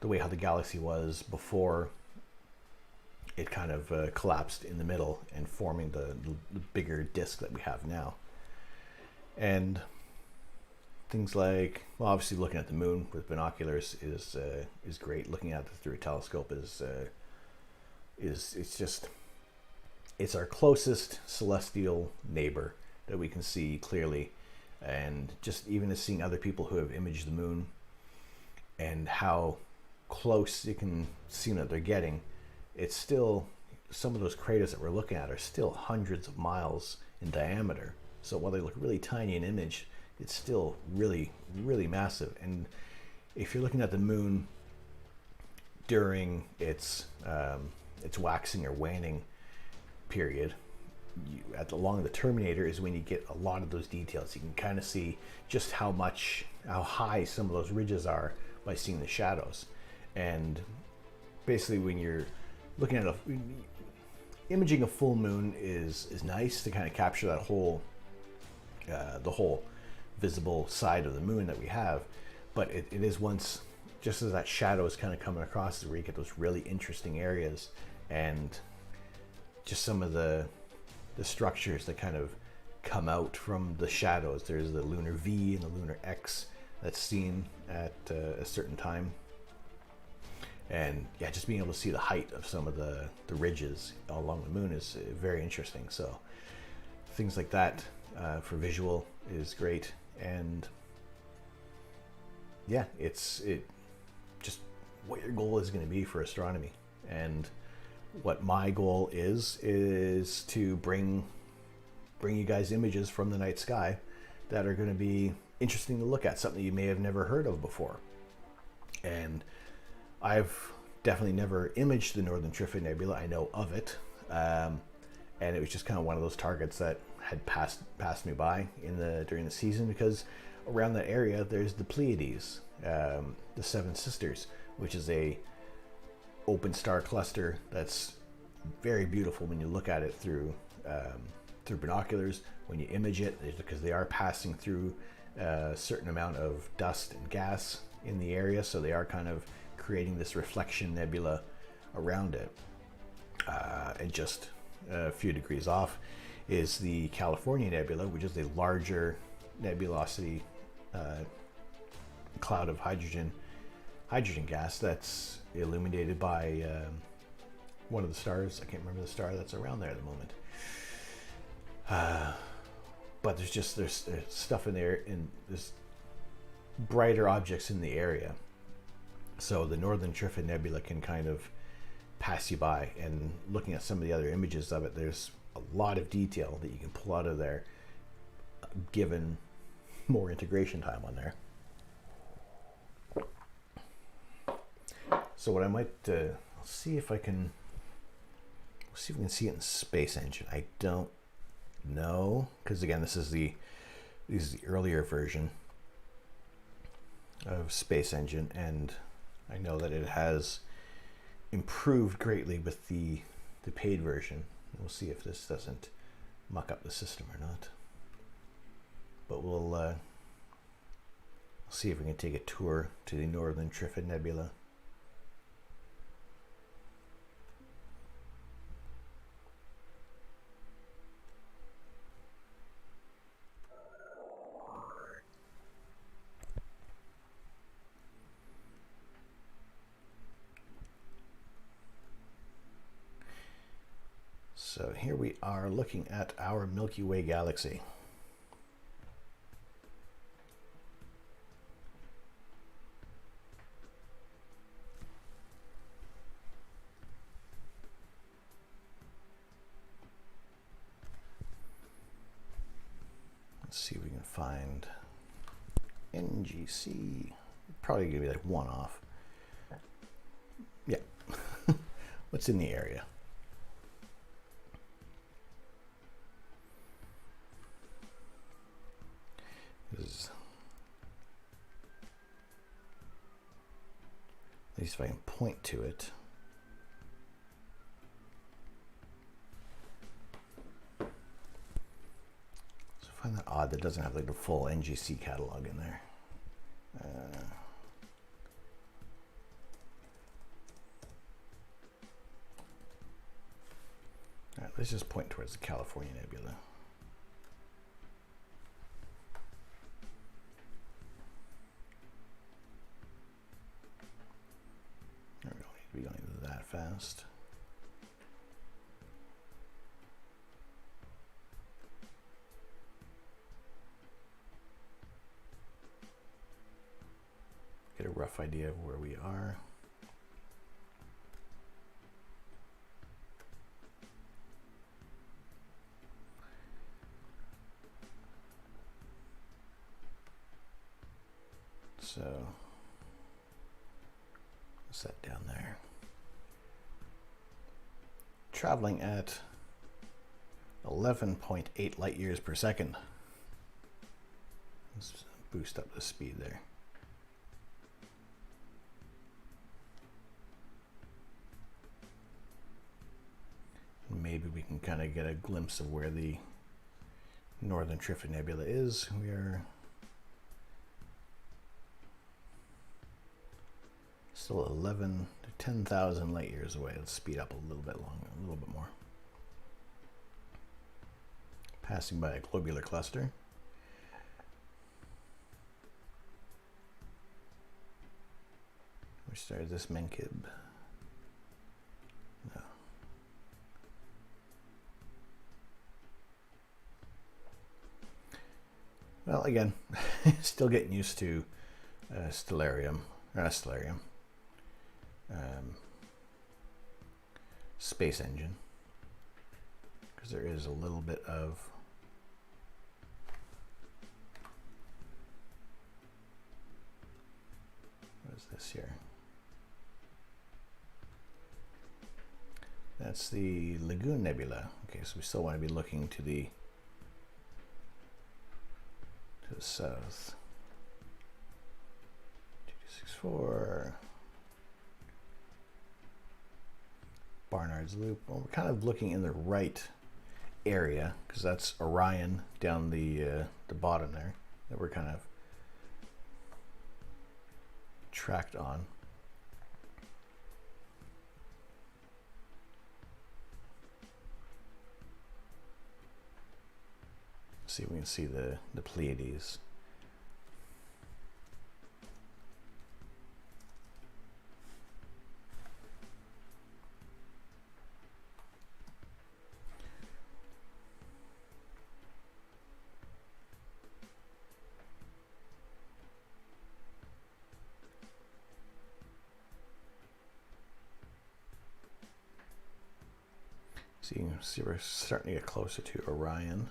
way how the galaxy was before it kind of collapsed in the middle and forming the bigger disk that we have now. And things like, well, obviously looking at the moon with binoculars is great. Looking at it through a telescope is it's our closest celestial neighbor that we can see clearly. And just even as seeing other people who have imaged the moon and how close you can see that they're getting, it's still, some of those craters that we're looking at are still hundreds of miles in diameter. So while they look really tiny in image, it's still really, really massive. And if you're looking at the moon during its waxing or waning period, along the terminator is when you get a lot of those details. You can kind of see just how high some of those ridges are by seeing the shadows. And basically, when you're looking at imaging a full moon is nice to kind of capture that whole the whole visible side of the moon that we have, but it is once, just as that shadow is kind of coming across, where you get those really interesting areas, and just some of the structures that kind of come out from the shadows. There's the lunar V and the lunar X that's seen at a certain time. And yeah, just being able to see the height of some of the ridges along the moon is very interesting. So things like that for visual is great. And yeah, it's just what your goal is going to be for astronomy. And what my goal is to bring you guys images from the night sky that are going to be interesting to look at, something you may have never heard of before. And I've definitely never imaged the Northern Trifid Nebula. I know of it, and it was just kind of one of those targets that had passed me by during the season, because around that area there's the Pleiades, the Seven Sisters, which is a open star cluster that's very beautiful when you look at it through binoculars. When you image it, because they are passing through a certain amount of dust and gas in the area, so they are kind of creating this reflection nebula around it. And just a few degrees off is the California Nebula, which is a larger nebulosity cloud of hydrogen gas that's illuminated by one of the stars. I can't remember the star that's around there at the moment. But there's stuff in there, and there's brighter objects in the area. So the Northern Trifid Nebula can kind of pass you by, and looking at some of the other images of it, there's a lot of detail that you can pull out of there, given more integration time on there. So what I might see if we can see it in Space Engine. I don't know, because again, this is the earlier version of Space Engine, and I know that it has improved greatly with the paid version. We'll see if this doesn't muck up the system or not. But we'll see if we can take a tour to the Northern Trifid Nebula. So here we are looking at our Milky Way galaxy. Let's see if we can find NGC. Probably gonna be like one off. Yeah. What's in the area? At least if I can point to it. So I find that odd that it doesn't have like the full NGC catalog in there. All right, let's just point towards the California Nebula. We don't need to be going that fast. Get a rough idea of where we are. So, what's that down there? Traveling at 11.8 light years per second. Let's boost up the speed there. Maybe we can kind of get a glimpse of where the Northern Trifid Nebula is. We are still 11 to 10,000 light years away. Let's speed up a little bit longer, a little bit more. Passing by a globular cluster. Which star is this? Menkib? No. Well, again, still getting used to Stellarium, or not Stellarium, Space Engine, because there is a little bit of what is this here? That's the Lagoon Nebula. Okay, so we still want to be looking to the south. 2264. Barnard's Loop. Well, we're kind of looking in the right area because that's Orion down the bottom there that we're kind of tracked on. See if we can see the Pleiades. So you can see we're starting to get closer to Orion.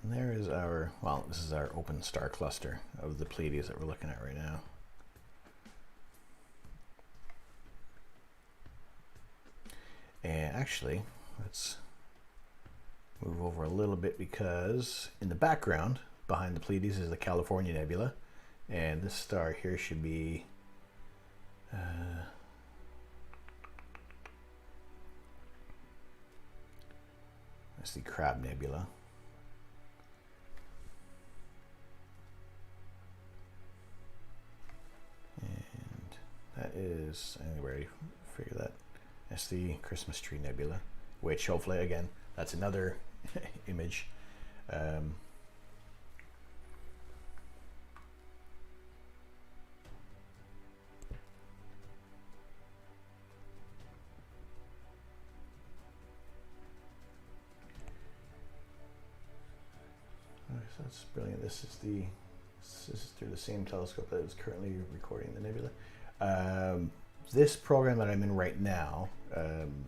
And there is our, well, this is our open star cluster of the Pleiades that we're looking at right now. And actually, let's move over a little bit because in the background, behind the Pleiades, is the California Nebula. And this star here should be that's the Crab Nebula. And that is, I think we already figured that. That's the Christmas Tree Nebula, which hopefully, again, that's another image. So that's brilliant. This is through the same telescope that is currently recording the nebula. This program that I'm in right now,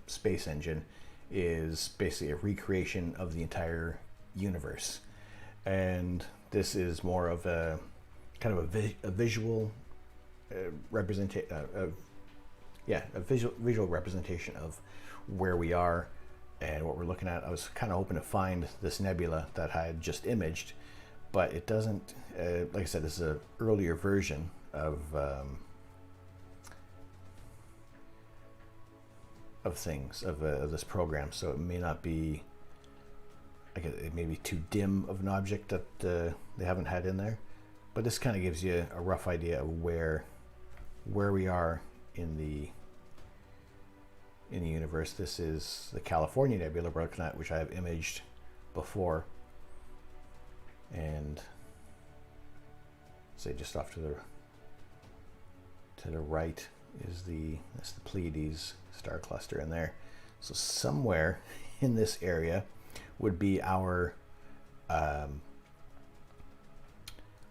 Space Engine, is basically a recreation of the entire universe, and this is more of a kind of a visual representation visual representation of where we are and what we're looking at. I was kind of hoping to find this nebula that I had just imaged, but it doesn't. Like I said, this is an earlier version of things of this program, so it may not be. It may be too dim of an object that they haven't had in there, but this kind of gives you a rough idea of where we are in the universe. This is the California Nebula we're looking at, which I have imaged before, and say just off to the right is that's the Pleiades star cluster in there. So somewhere in this area would be our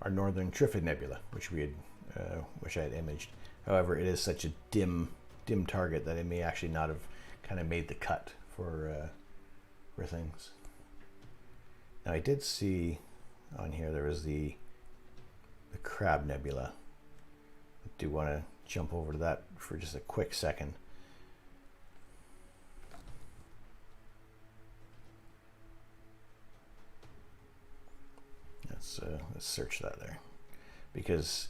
northern Trifid Nebula, which I had imaged. However, it is such a dim target that it may actually not have kind of made the cut for things. Now I did see on here there was the Crab Nebula. I do want to jump over to that for just a quick second. Let's search that there, because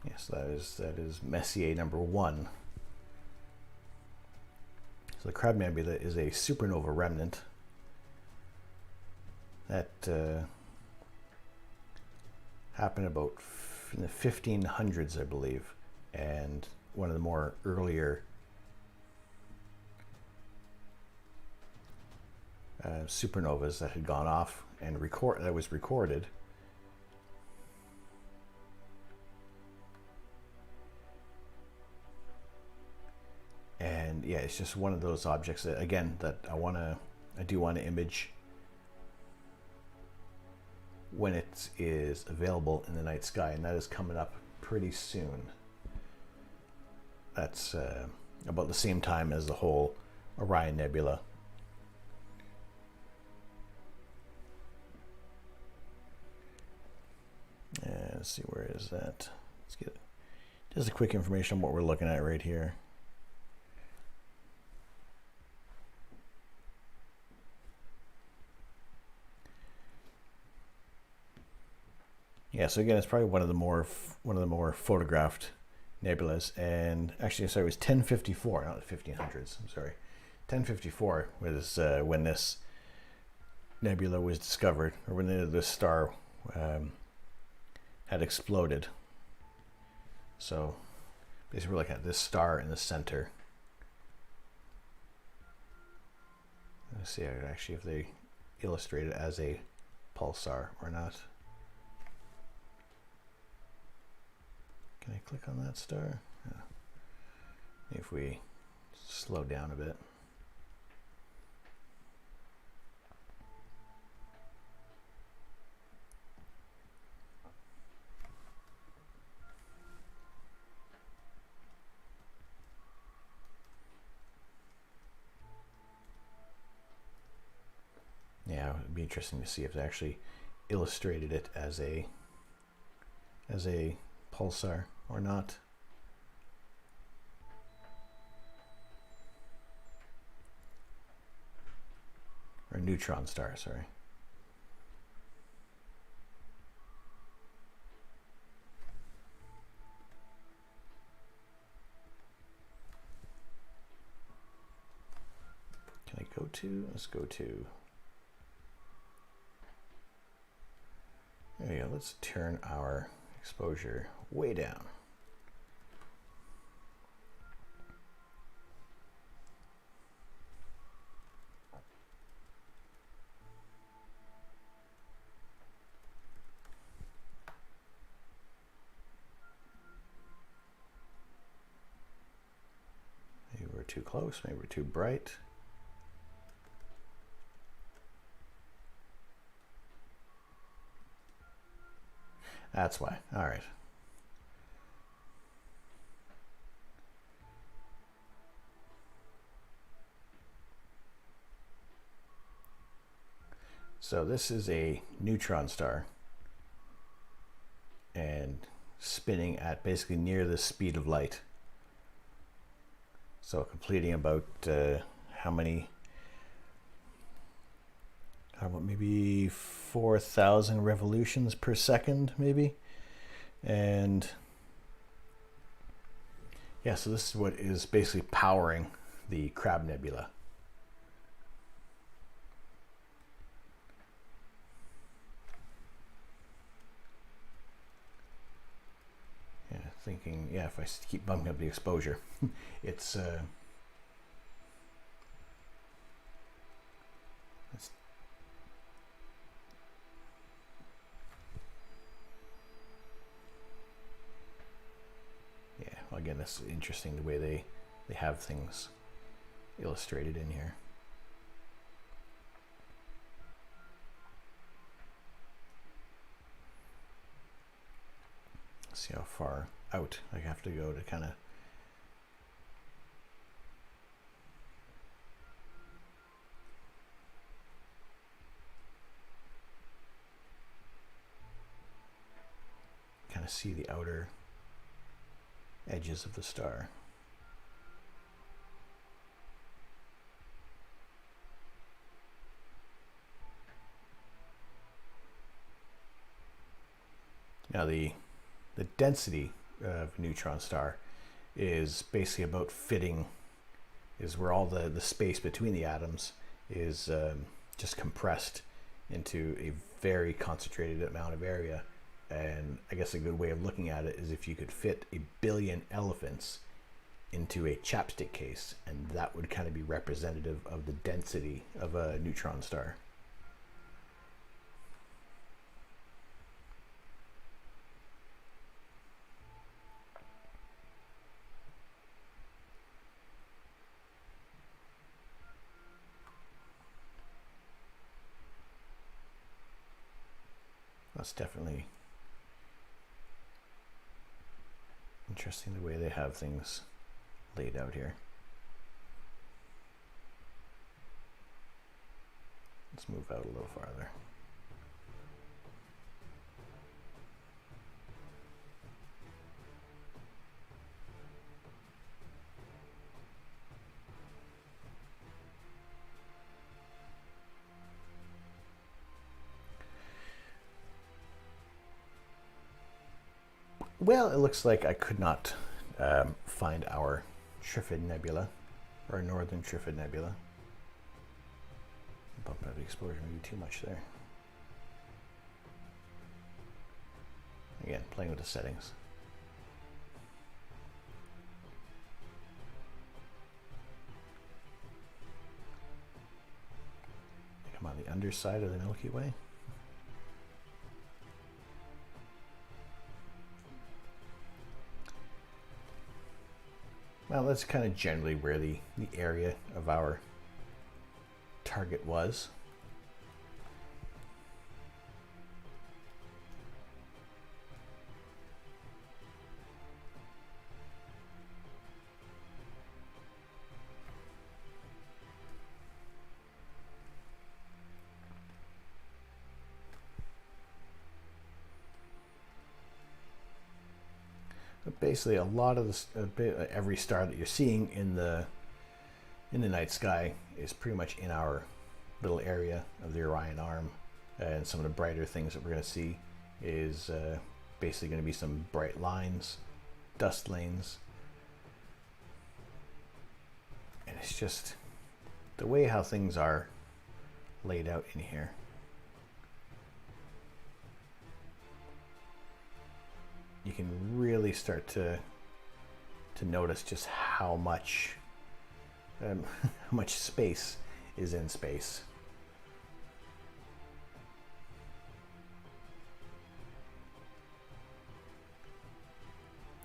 yes, that is Messier number 1. So the Crab Nebula is a supernova remnant that happened about in the 1500s, I believe, and one of the more earlier supernovas that had gone off and that was recorded. And yeah, it's just one of those objects that, again, that I do want to image when it is available in the night sky, and that is coming up pretty soon. That's about the same time as the whole Orion Nebula. Let's see, where is that? Let's get just a quick information on what we're looking at right here. Yeah, so again, it's probably one of the more photographed nebulas. And actually, sorry, it was 1054, not the 1500s. I'm sorry, 1054 was when this nebula was discovered, or when this star had exploded. So basically, we're looking at this star in the center. Let's see actually if they illustrate it as a pulsar or not. Can I click on that star? Yeah. If we slow down a bit. Yeah, it would be interesting to see if they actually illustrated it as a pulsar or not. Or a neutron star, sorry. Can I go to, let's go to, there you go, let's turn our exposure way down. Maybe we're too close, maybe we're too bright. That's why. All right. So this is a neutron star and spinning at basically near the speed of light. So completing about how about maybe 4,000 revolutions per second, maybe. And yeah, so this is what is basically powering the Crab Nebula. Yeah, thinking, yeah, if I keep bumping up the exposure, it's yeah, well, again, that's interesting the way they have things illustrated in here. See how far out I have to go to kind of see the outer edges of the star. Now the density of a neutron star is basically about fitting, is where all the space between the atoms is just compressed into a very concentrated amount of area. And I guess a good way of looking at it is if you could fit 1 billion elephants into a chapstick case, and that would kind of be representative of the density of a neutron star. That's definitely interesting the way they have things laid out here. Let's move out a little farther. Well, it looks like I could not find our Trifid Nebula, or Northern Trifid Nebula. Bump out the exposure, maybe too much there. Again, playing with the settings. Come on the underside of the Milky Way. Well, that's kind of generally where the area of our target was. But basically, a lot of this, every star that you're seeing in the night sky is pretty much in our little area of the Orion Arm. And some of the brighter things that we're going to see is basically going to be some bright lines, dust lanes. And it's just the way how things are laid out in here. You can really start to notice just how much how much space is in space.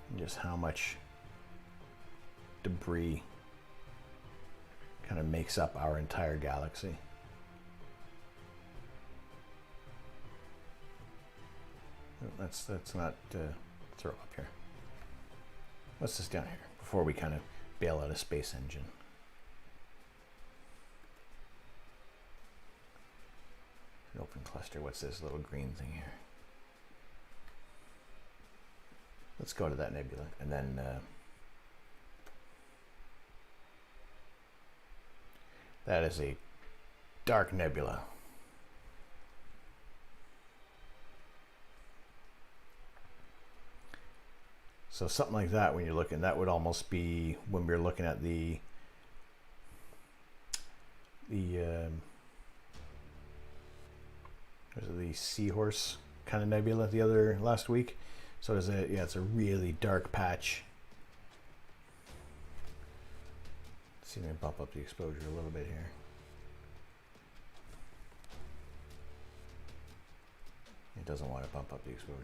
And just how much debris kind of makes up our entire galaxy. Let's not throw up here. What's this down here before we kind of bail out a space engine? An open cluster. What's this little green thing here? Let's go to that nebula, and then that is a dark nebula. So something like that, when you're looking, that would almost be when we're looking at the the was it the Seahorse kind of nebula last week. So it's a really dark patch. Let's see if I can bump up the exposure a little bit here. It doesn't want to bump up the exposure.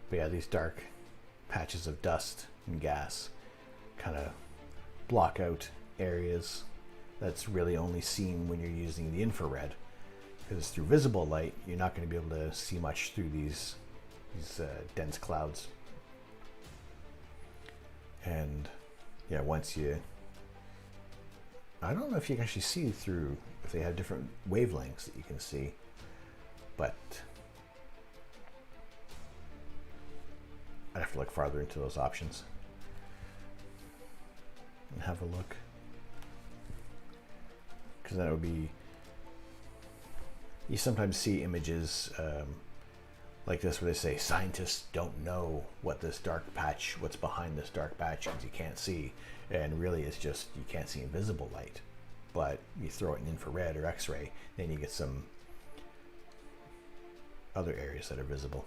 But yeah, these dark patches of dust and gas kind of block out areas that's really only seen when you're using the infrared, because through visible light you're not going to be able to see much through these dense clouds. And yeah, I don't know if you can actually see through, if they have different wavelengths that you can see, but I'd have to look farther into those options and have a look, because that would be, you sometimes see images like this where they say scientists don't know what's behind this dark patch, because you can't see, and really it's just you can't see invisible light. But you throw it in infrared or X-ray, then you get some other areas that are visible.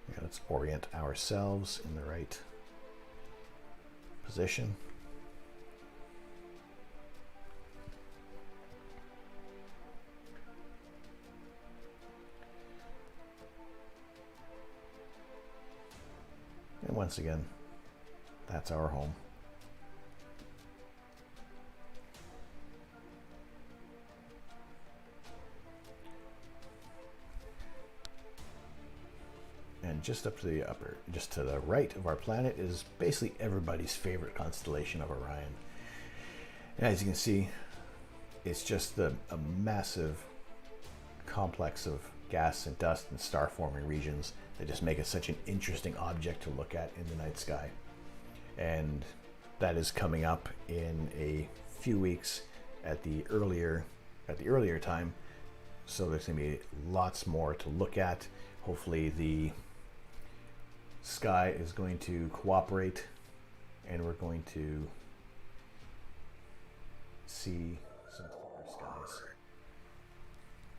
Yeah, let's orient ourselves in the right position. And once again, that's our home. And just up to the right of our planet is basically everybody's favorite constellation of Orion. And as you can see, it's just a massive complex of gas and dust and star forming regions that just make it such an interesting object to look at in the night sky. And that is coming up in a few weeks at the earlier time. So there's going to be lots more to look at. Hopefully the sky is going to cooperate and we're going to see some clearer skies.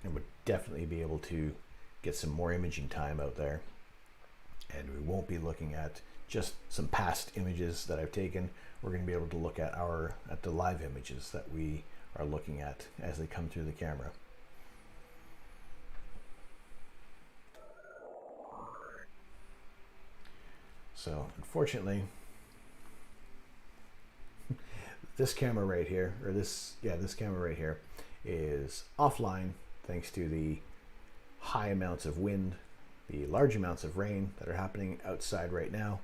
And we'll definitely be able to get some more imaging time out there. And we won't be looking at just some past images that I've taken. We're going to be able to look at the live images that we are looking at as they come through the camera. So unfortunately, this camera right here, this camera right here is offline thanks to the high amounts of wind, the large amounts of rain that are happening outside right now.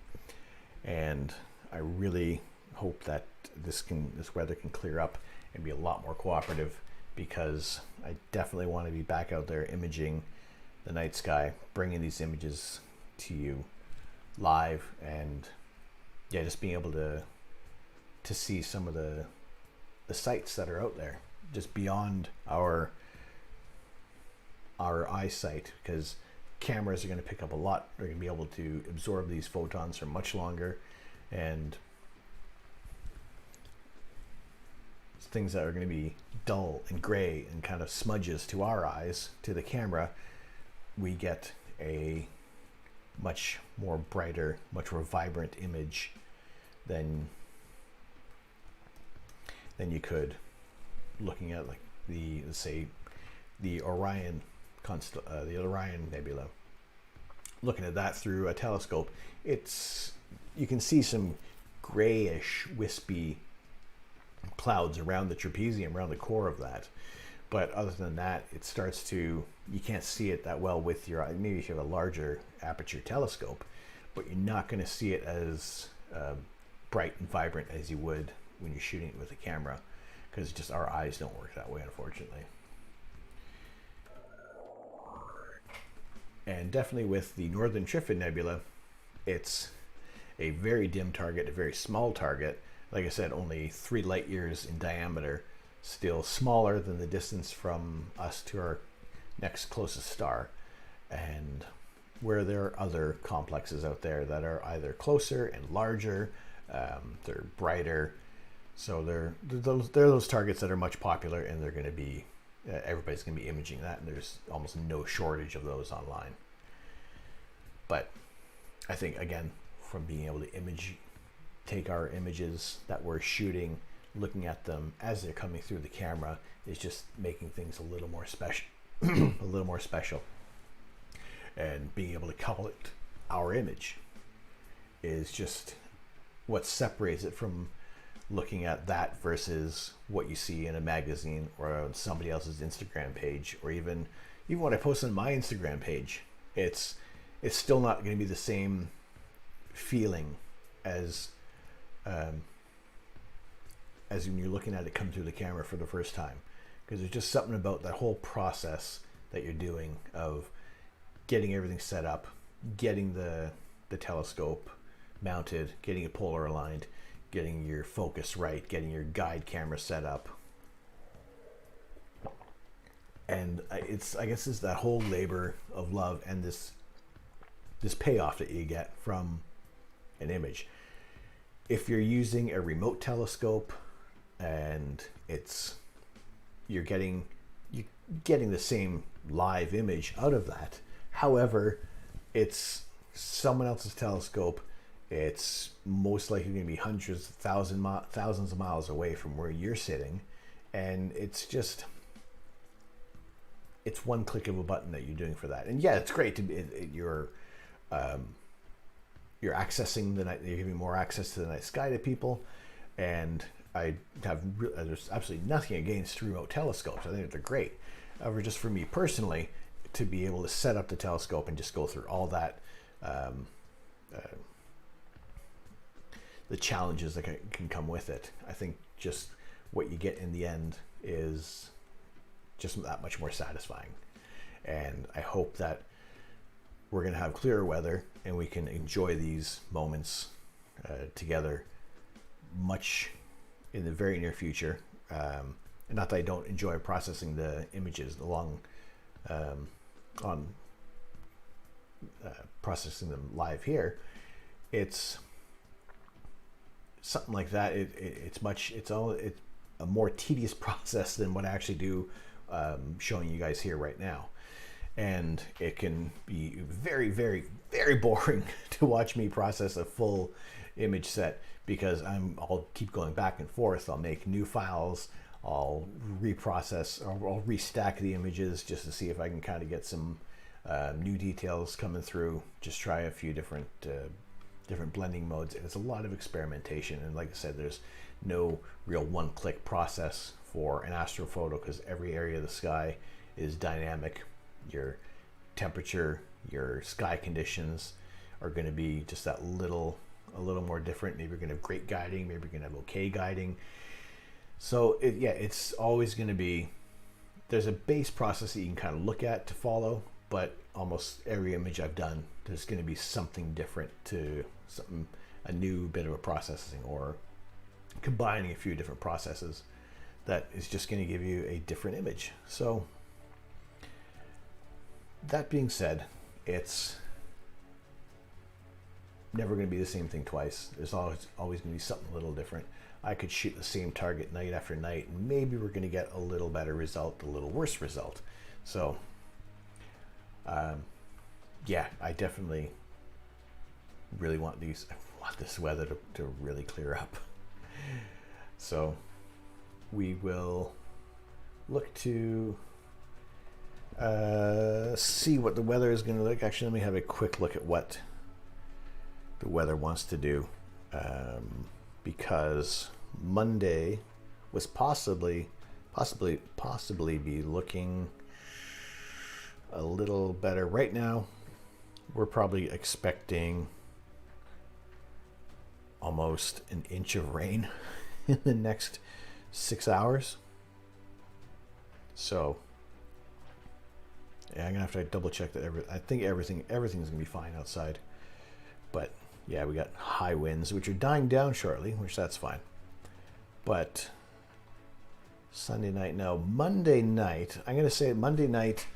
And I really hope that this weather can clear up and be a lot more cooperative, because I definitely want to be back out there imaging the night sky, bringing these images to you live, and yeah, just being able to see some of the sights that are out there just beyond our eyesight, because cameras are going to pick up a lot. They're going to be able to absorb these photons for much longer, and things that are going to be dull and gray and kind of smudges to our eyes, to the camera, we get a much more brighter, much more vibrant image than you could looking at like the Orion Nebula. Looking at that through a telescope, you can see some grayish, wispy clouds around the trapezium, around the core of that. But other than that, you can't see it that well with your eye. Maybe if you have a larger aperture telescope, but you're not going to see it as bright and vibrant as you would when you're shooting it with a camera, because just our eyes don't work that way, unfortunately. And definitely with the Northern Trifid Nebula, it's a very dim target, a very small target. Like I said, only 3 light years in diameter, still smaller than the distance from us to our next closest star. and where there are other complexes out there that are either closer and larger, they're brighter. So they're those targets that are much popular, and they're going to be everybody's going to be imaging that, and there's almost no shortage of those online. But I think, again, from being able to take our images that we're shooting, looking at them as they're coming through the camera, is just making things a little more special, a little more special. And being able to call it our image is just what separates it from looking at that versus what you see in a magazine or on somebody else's Instagram page, or even when I post on my Instagram page. It's still not going to be the same feeling as when you're looking at it come through the camera for the first time, because there's just something about that whole process that you're doing of getting everything set up, getting the telescope mounted, getting it polar aligned, getting your focus right, getting your guide camera set up. And I guess it's that whole labor of love and this payoff that you get from an image. If you're using a remote telescope and you're getting the same live image out of that. However, it's someone else's telescope. It's most likely going to be hundreds, thousands of miles away from where you're sitting, and it's one click of a button that you're doing for that. And yeah, it's great to be you're accessing the night. You're giving more access to the night sky to people, and there's absolutely nothing against remote telescopes. I think they're great. However, just for me personally, to be able to set up the telescope and just go through all that, the challenges that can come with it, I think just what you get in the end is just that much more satisfying. And I hope that we're going to have clearer weather and we can enjoy these moments together much in the very near future. And not that I don't enjoy processing the images processing them live here. It's something like that. It's a more tedious process than what I actually do showing you guys here right now. And it can be very, very, very boring to watch me process a full image set, because I'll keep going back and forth. I'll make new files, I'll reprocess, or I'll restack the images just to see if I can kind of get some new details coming through. Just try a few different blending modes, and it's a lot of experimentation. And like I said, there's no real one-click process for an astrophoto, because every area of the sky is dynamic. Your temperature, your sky conditions are going to be just a little more different. Maybe you're going to have great guiding, maybe you're going to have okay guiding. So it's always going to be, there's a base process that you can kind of look at to follow, but almost every image I've done, there's going to be something different, a new bit of a processing, or combining a few different processes that is just going to give you a different image. So that being said, it's never going to be the same thing twice. There's always going to be something a little different. I could shoot the same target night after night, and maybe we're going to get a little better result, a little worse result. So yeah, I definitely really want this weather to really clear up. So we will look to see what the weather is going to look. Actually, let me have a quick look at what the weather wants to do, because Monday was possibly be looking a little better. Right now, we're probably expecting almost an inch of rain in the next 6 hours. So yeah, I'm gonna have to double check that. I think everything's gonna be fine outside, but yeah, we got high winds, which are dying down shortly, which that's fine. But Sunday night, no, Monday night, I'm gonna say Monday night,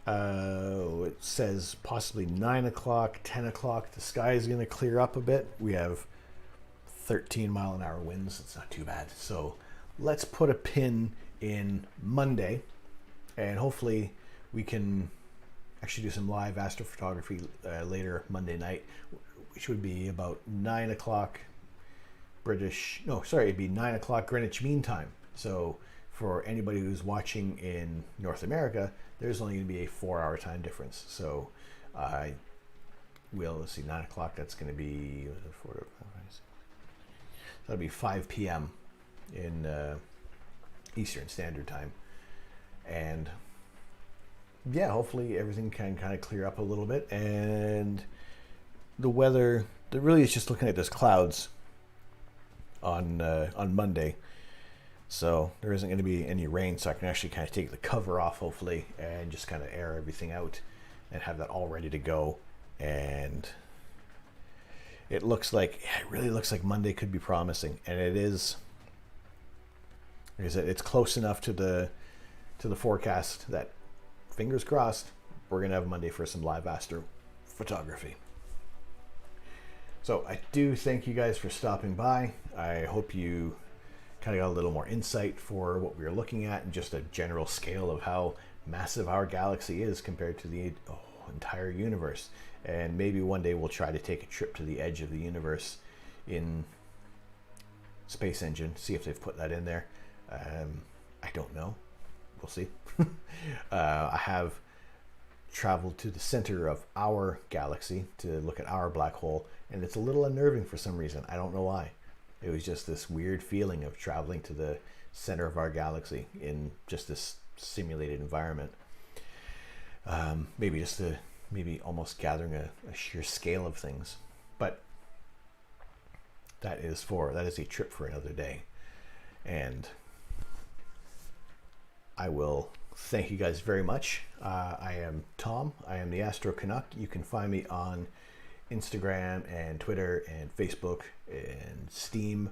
It says possibly 9 o'clock, 10 o'clock. The sky is going to clear up a bit. We have 13-mile-an-hour winds. It's not too bad. So let's put a pin in Monday, and hopefully we can actually do some live astrophotography later Monday night, which would be about 9 o'clock it'd be 9 o'clock Greenwich Mean Time. So for anybody who's watching in North America, there's only going to be a 4-hour time difference. So let's see, 9 o'clock, that's going to be, that'll be 5 p.m. in Eastern Standard Time. And yeah, hopefully everything can kind of clear up a little bit. And the weather, really is just looking at those clouds on Monday. So there isn't going to be any rain, so I can actually kind of take the cover off, hopefully, and just kind of air everything out and have that all ready to go. And it really looks like Monday could be promising, and it is. Like I said, it's close enough to the forecast that, fingers crossed, we're going to have Monday for some live astrophotography. So I do thank you guys for stopping by. I hope you kind of got a little more insight for what we were looking at and just a general scale of how massive our galaxy is compared to the entire universe. And maybe one day we'll try to take a trip to the edge of the universe in Space Engine, see if they've put that in there. I don't know. We'll see. I have traveled to the center of our galaxy to look at our black hole, and it's a little unnerving for some reason. I don't know why. It was just this weird feeling of traveling to the center of our galaxy in just this simulated environment. Maybe almost gathering a sheer scale of things. But that is a trip for another day. And I will thank you guys very much. I am Tom. I am the Astro Canuck. You can find me on Instagram and Twitter and Facebook and Steam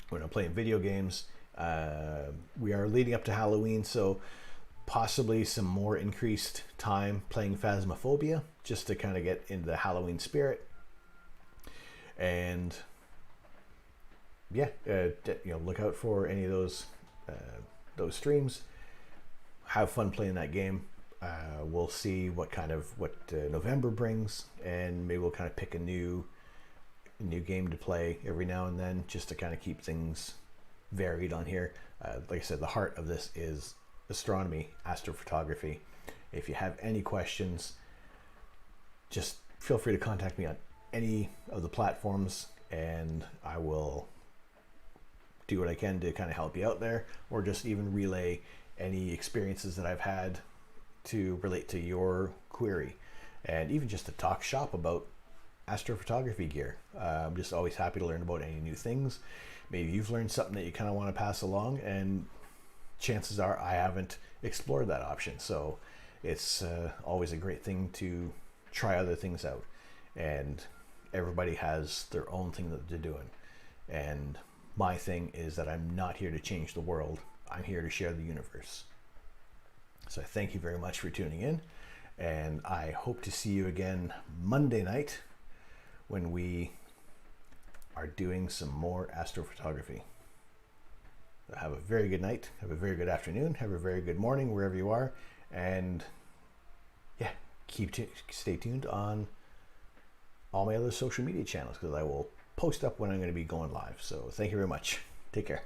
when I'm playing video games. We are leading up to Halloween, so possibly some more increased time playing Phasmophobia just to kind of get into the Halloween spirit. And yeah, look out for any of those streams. Have fun playing that game. We'll see what November brings, and maybe we'll kind of pick a new game to play every now and then, just to kind of keep things varied on here. Like I said, the heart of this is astronomy, astrophotography. If you have any questions, just feel free to contact me on any of the platforms, and I will do what I can to kind of help you out there, or just even relay any experiences that I've had to relate to your query, and even just to talk shop about astrophotography gear. I'm just always happy to learn about any new things. Maybe you've learned something that you kind of want to pass along, and chances are I haven't explored that option. So it's always a great thing to try other things out, and everybody has their own thing that they're doing. And my thing is that I'm not here to change the world. I'm here to share the universe. So I thank you very much for tuning in, and I hope to see you again Monday night when we are doing some more astrophotography. Have a very good night, have a very good afternoon, have a very good morning wherever you are, and yeah, stay tuned on all my other social media channels, because I will post up when I'm going to be going live. So thank you very much. Take care.